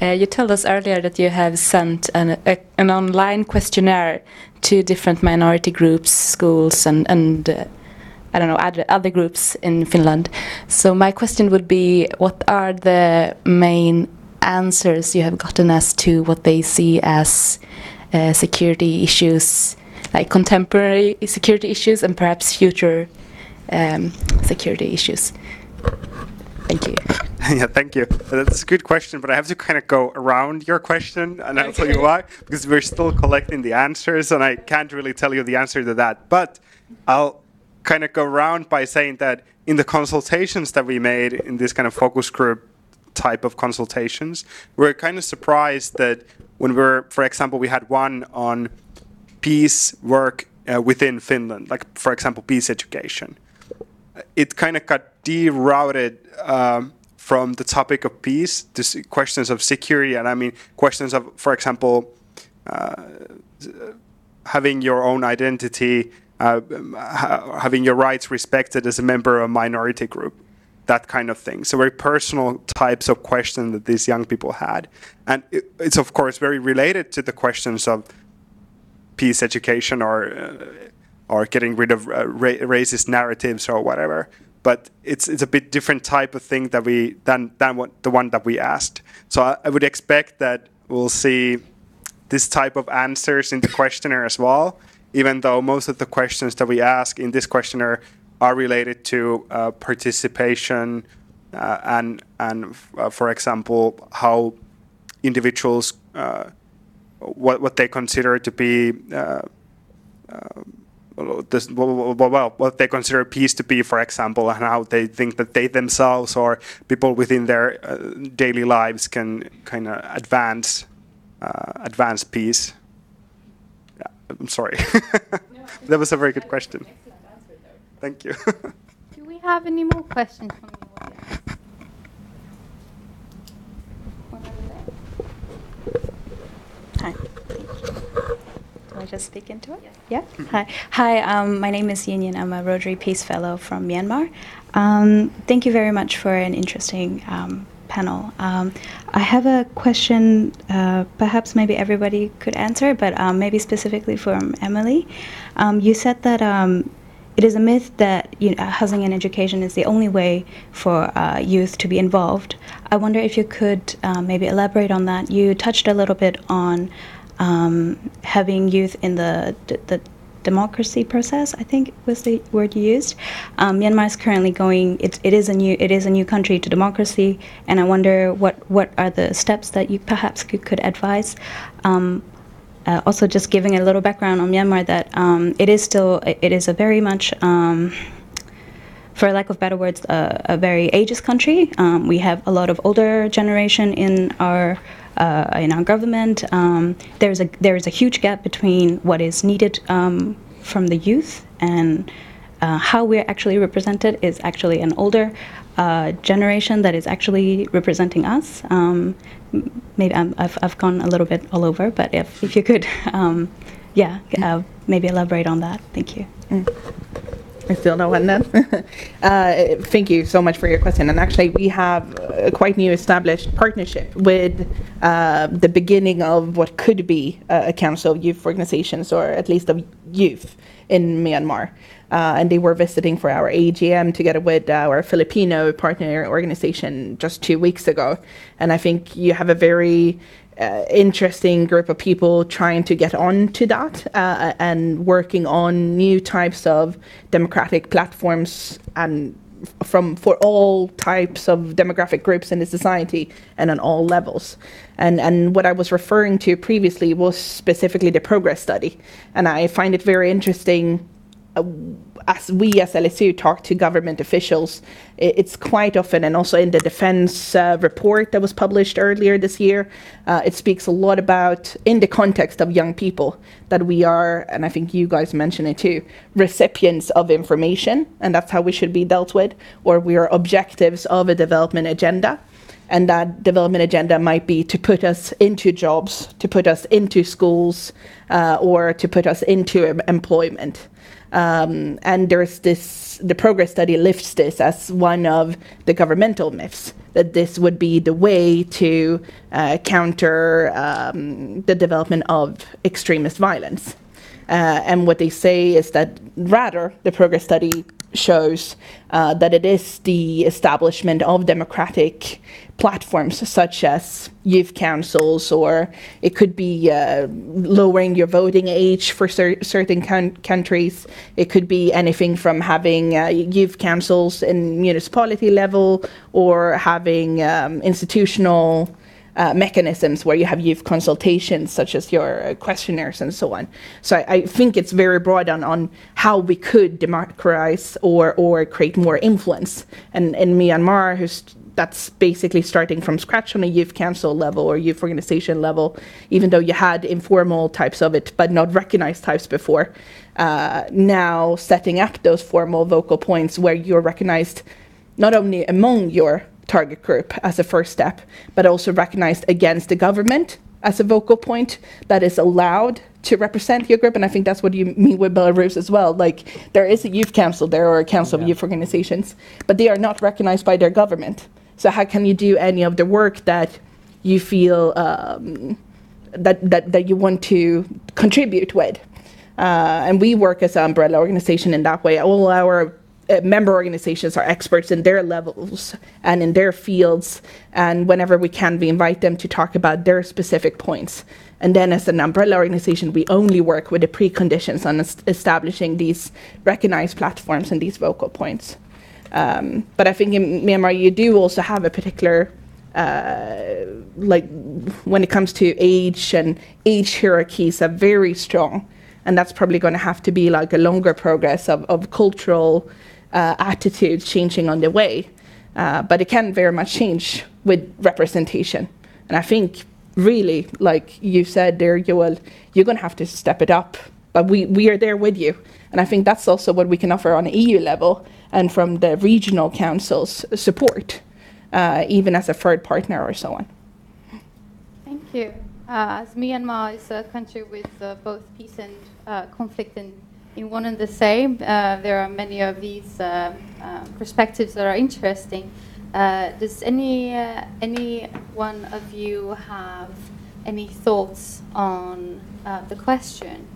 You told us earlier that you have sent an online questionnaire to different minority groups, schools, and I don't know, other groups in Finland. So my question would be, what are the main answers you have gotten as to what they see as security issues, like contemporary security issues and perhaps future security issues? Thank you. Yeah, thank you. That's a good question, but I have to kind of go around your question, and I'll tell you why. Because we're still collecting the answers, and I can't really tell you the answer to that. But I'll kind of go around by saying that in the consultations that we made in this kind of focus group type of consultations, we're kind of surprised that when for example, we had one on peace work within Finland, like, for example, peace education. It kind of got derouted from the topic of peace to questions of security, and I mean questions of, for example, having your own identity, having your rights respected as a member of a minority group, that kind of thing. So very personal types of questions that these young people had, and it's of course very related to the questions of peace education or getting rid of racist narratives or whatever. But it's a bit different type of thing than the one that we asked. So I would expect that we'll see this type of answers in the questionnaire as well, even though most of the questions that we ask in this questionnaire are related to participation and for example, how individuals what they consider to be what they consider peace to be, for example, and how they think that they themselves or people within their daily lives can kind of advance peace. Yeah, I'm sorry. That was a very good question. Thank you. Do we have any more questions from the audience? One over there. Hi. Do I just speak into it? Yes. Yeah. Hi. My name is Yin Yin. I'm a Rotary Peace Fellow from Myanmar. Thank you very much for an interesting panel. I have a question. Perhaps maybe everybody could answer, but maybe specifically from Emily. You said that it is a myth that housing and education is the only way for youth to be involved. I wonder if you could maybe elaborate on that. You touched a little bit on having youth in the democracy process, I think was the word you used. Myanmar is currently going. It is a new country to democracy, and I wonder what are the steps that you perhaps could advise. Also, just giving a little background on Myanmar, that it is a very much, for lack of better words, a very ageist country. We have a lot of older generation in our government. There is a huge gap between what is needed from the youth and how we're actually represented is actually an older generation that is actually representing us. Maybe I've gone a little bit all over, but if you could, maybe elaborate on that. Thank you. I still know one then. Thank you so much for your question. And actually, we have a quite new established partnership with the beginning of what could be a council of youth organizations, or at least of youth in Myanmar. And they were visiting for our AGM together with our Filipino partner organization just 2 weeks ago. And I think you have a very interesting group of people trying to get on to that and working on new types of democratic platforms and for all types of demographic groups in the society and on all levels. And what I was referring to previously was specifically the progress study. And I find it very interesting as we as LSU talk to government officials, it's quite often, and also in the defense report that was published earlier this year, it speaks a lot about, in the context of young people, that we are, and I think you guys mentioned it too, recipients of information, and that's how we should be dealt with, or we are objectives of a development agenda. And that development agenda might be to put us into jobs, to put us into schools, or to put us into employment. And there's the progress study lifts this as one of the governmental myths, that this would be the way to counter the development of extremist violence. And what they say is that rather the progress study shows that it is the establishment of democratic platforms such as youth councils, or it could be lowering your voting age for certain countries. It could be anything from having youth councils in municipality level, or having institutional mechanisms where you have youth consultations, such as your questionnaires and so on. So I think it's very broad on how we could democratize or create more influence. And in Myanmar, that's basically starting from scratch on a youth council level or youth organization level, even though you had informal types of it, but not recognized types before. Now setting up those formal vocal points where you're recognized not only among your target group as a first step, but also recognized against the government as a vocal point that is allowed to represent your group. And I think that's what you mean with Belarus as well. Like, there is a youth council there, or a council of youth organizations, but they are not recognized by their government. So how can you do any of the work that you feel that you want to contribute with? And we work as an umbrella organization in that way. All our member organizations are experts in their levels and in their fields, and whenever we can, we invite them to talk about their specific points. And then as an umbrella organization, we only work with the preconditions on establishing these recognized platforms and these vocal points. But I think in Myanmar, you do also have a particular, like when it comes to age, and age hierarchies are very strong. And that's probably going to have to be like a longer progress of cultural attitudes changing on the way. But it can very much change with representation. And I think really, like you said there, Joel, you're going to have to step it up. But we are there with you. And I think that's also what we can offer on an EU level and from the regional councils support, even as a third partner or so on. Thank you. As Myanmar is a country with both peace and conflict in one and the same, there are many of these perspectives that are interesting. Does any one of you have any thoughts on the question?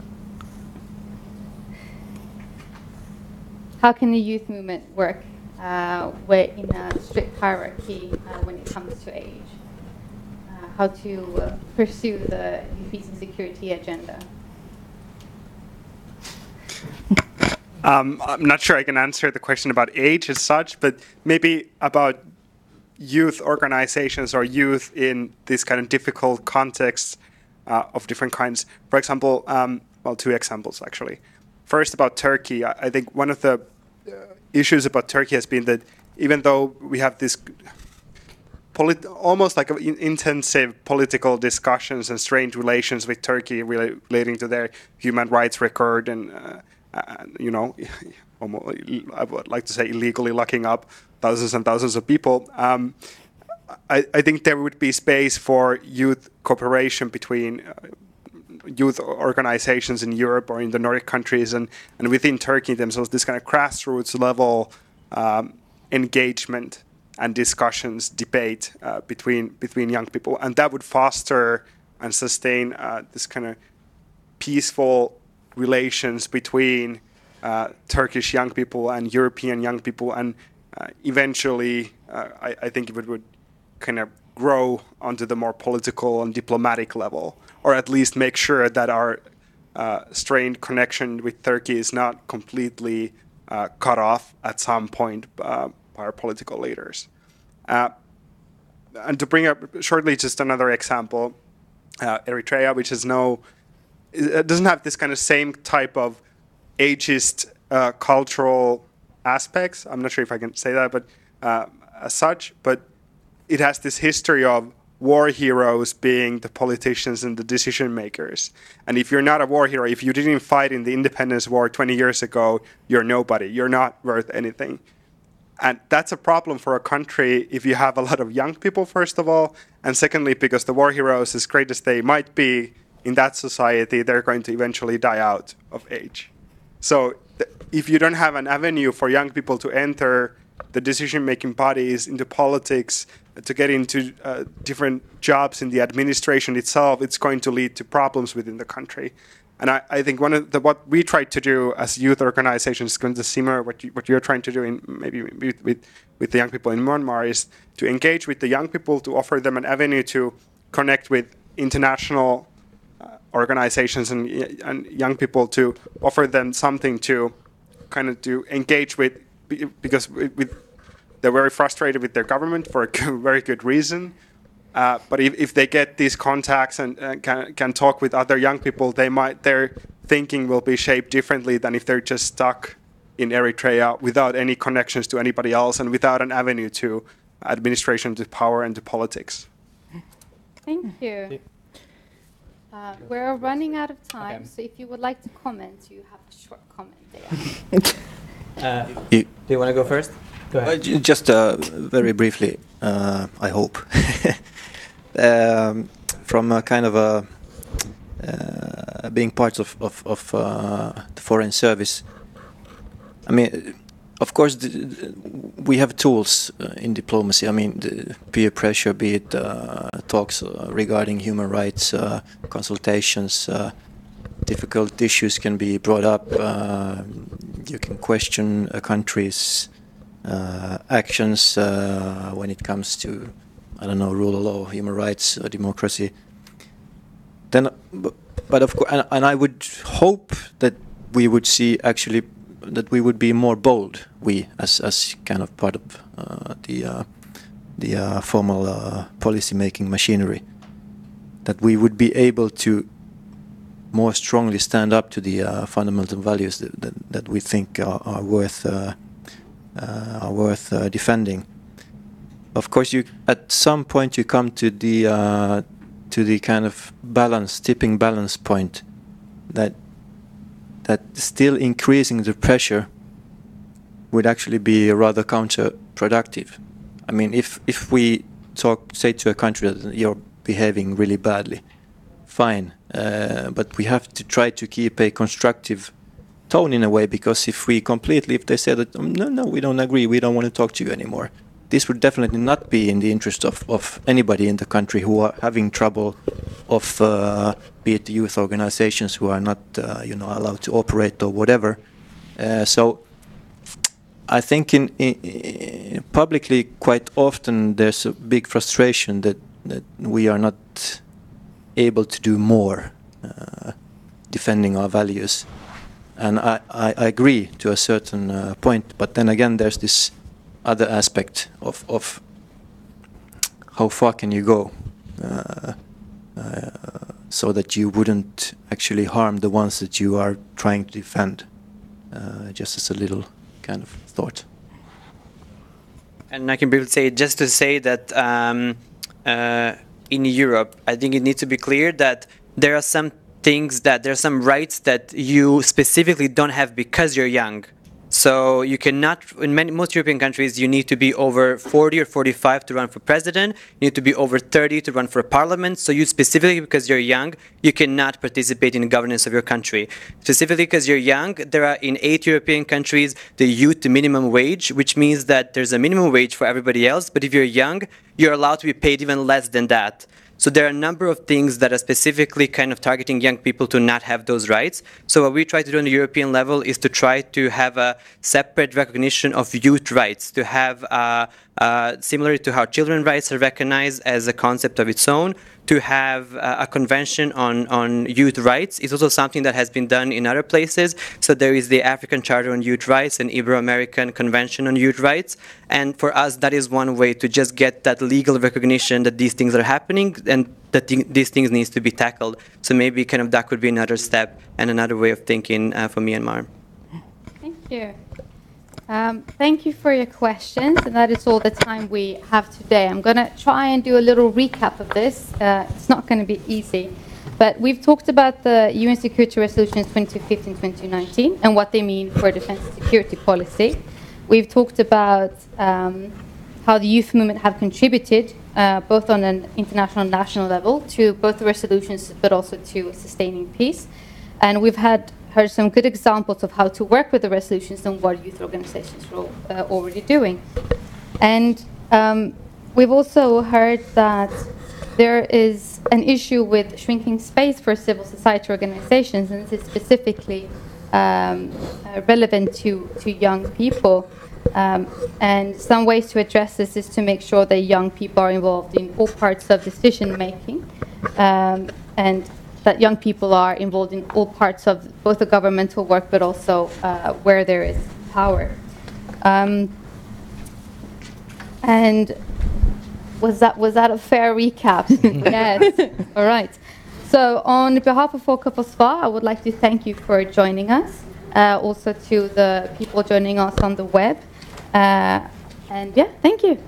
How can the youth movement work where in a strict hierarchy when it comes to age? How to pursue the peace and security agenda? I'm not sure I can answer the question about age as such, but maybe about youth organizations or youth in this kind of difficult contexts of different kinds. For example, well, two examples actually. First, about Turkey. I think one of the issues about Turkey has been that even though we have this almost like intensive political discussions and strained relations with Turkey relating to their human rights record and I would like to say illegally locking up thousands and thousands of people. I think there would be space for youth cooperation between youth organizations in Europe or in the Nordic countries and within Turkey themselves, this kind of grassroots level engagement and discussions, debate between young people. And that would foster and sustain this kind of peaceful relations between Turkish young people and European young people. And eventually, I think it would kind of grow onto the more political and diplomatic level, or at least make sure that our strained connection with Turkey is not completely cut off at some point by our political leaders. And to bring up shortly just another example, Eritrea, which is it doesn't have this kind of same type of ageist cultural aspects. I'm not sure if I can say that, but as such, but it has this history of war heroes being the politicians and the decision makers. And if you're not a war hero, if you didn't fight in the independence war 20 years ago, you're nobody. You're not worth anything. And that's a problem for a country if you have a lot of young people, first of all, and secondly, because the war heroes, as great as they might be in that society, they're going to eventually die out of age. So if you don't have an avenue for young people to enter the decision-making bodies, into politics, to get into different jobs in the administration itself, it's going to lead to problems within the country. And I think what we try to do as youth organizations is going to similar what you're trying to do in maybe with the young people in Myanmar, is to engage with the young people, to offer them an avenue to connect with international organizations and young people, to offer them something to kind of to engage with, because they're very frustrated with their government for a very good reason. But if they get these contacts and can talk with other young people, their thinking will be shaped differently than if they're just stuck in Eritrea without any connections to anybody else and without an avenue to administration, to power, and to politics. Thank you. We're running out of time, so if you would like to comment, you have a short comment there. Do you want to go first? Go ahead. Just very briefly, I hope. From a kind of being part of the foreign service, I mean, of course, we have tools in diplomacy. I mean, the peer pressure, be it talks regarding human rights, consultations, difficult issues can be brought up. You can question a country's actions when it comes to, I don't know, rule of law, human rights, democracy. Then, but of course, and I would hope that we would see actually that we would be more bold. We, as kind of part of the formal policy-making machinery, that we would be able to more strongly stand up to the fundamental values that we think are worth defending. Of course, at some point you come to the kind of tipping balance point, that still increasing the pressure would actually be rather counterproductive. I mean, if we say to a country that you're behaving really badly, fine, but we have to try to keep a constructive tone in a way, because if they say that no, we don't agree, we don't want to talk to you anymore, this would definitely not be in the interest of anybody in the country who are having trouble of be it the youth organizations who are not allowed to operate or whatever. So I think in publicly quite often there's a big frustration that we are not able to do more defending our values. And I agree to a certain point, but then again there's this other aspect of how far can you go so that you wouldn't actually harm the ones that you are trying to defend, just as a little kind of thought. And I can briefly say, just to say that in Europe, I think it needs to be clear that there are some rights that you specifically don't have because you're young. So you cannot, in most European countries, you need to be over 40 or 45 to run for president. You need to be over 30 to run for parliament. So you specifically, because you're young, you cannot participate in the governance of your country. Specifically because you're young, there are in 8 European countries the youth minimum wage, which means that there's a minimum wage for everybody else. But if you're young, you're allowed to be paid even less than that. So there are a number of things that are specifically kind of targeting young people to not have those rights. So what we try to do on the European level is to try to have a separate recognition of youth rights, to have, similar to how children's rights are recognized as a concept of its own, to have a convention on youth rights. It's also something that has been done in other places. So there is the African Charter on Youth Rights and Ibero-American Convention on Youth Rights. And for us, that is one way to just get that legal recognition that these things are happening and that these things need to be tackled. So maybe kind of that could be another step and another way of thinking for Myanmar. Thank you. Thank you for your questions, and that is all the time we have today. I'm going to try and do a little recap of this. It's not going to be easy, but we've talked about the UN Security Resolutions 2015-2019 and what they mean for defense and security policy. We've talked about how the youth movement have contributed, both on an international and national level, to both the resolutions, but also to sustaining peace. And we've heard some good examples of how to work with the resolutions and what youth organizations are already doing. And we've also heard that there is an issue with shrinking space for civil society organizations, and this is specifically relevant to young people. And some ways to address this is to make sure that young people are involved in all parts of decision making, and that young people are involved in all parts of both the governmental work, but also where there is power. And was that a fair recap? Yes. All right. So on behalf of Folkapasva, I would like to thank you for joining us. Also to the people joining us on the web. And yeah, thank you.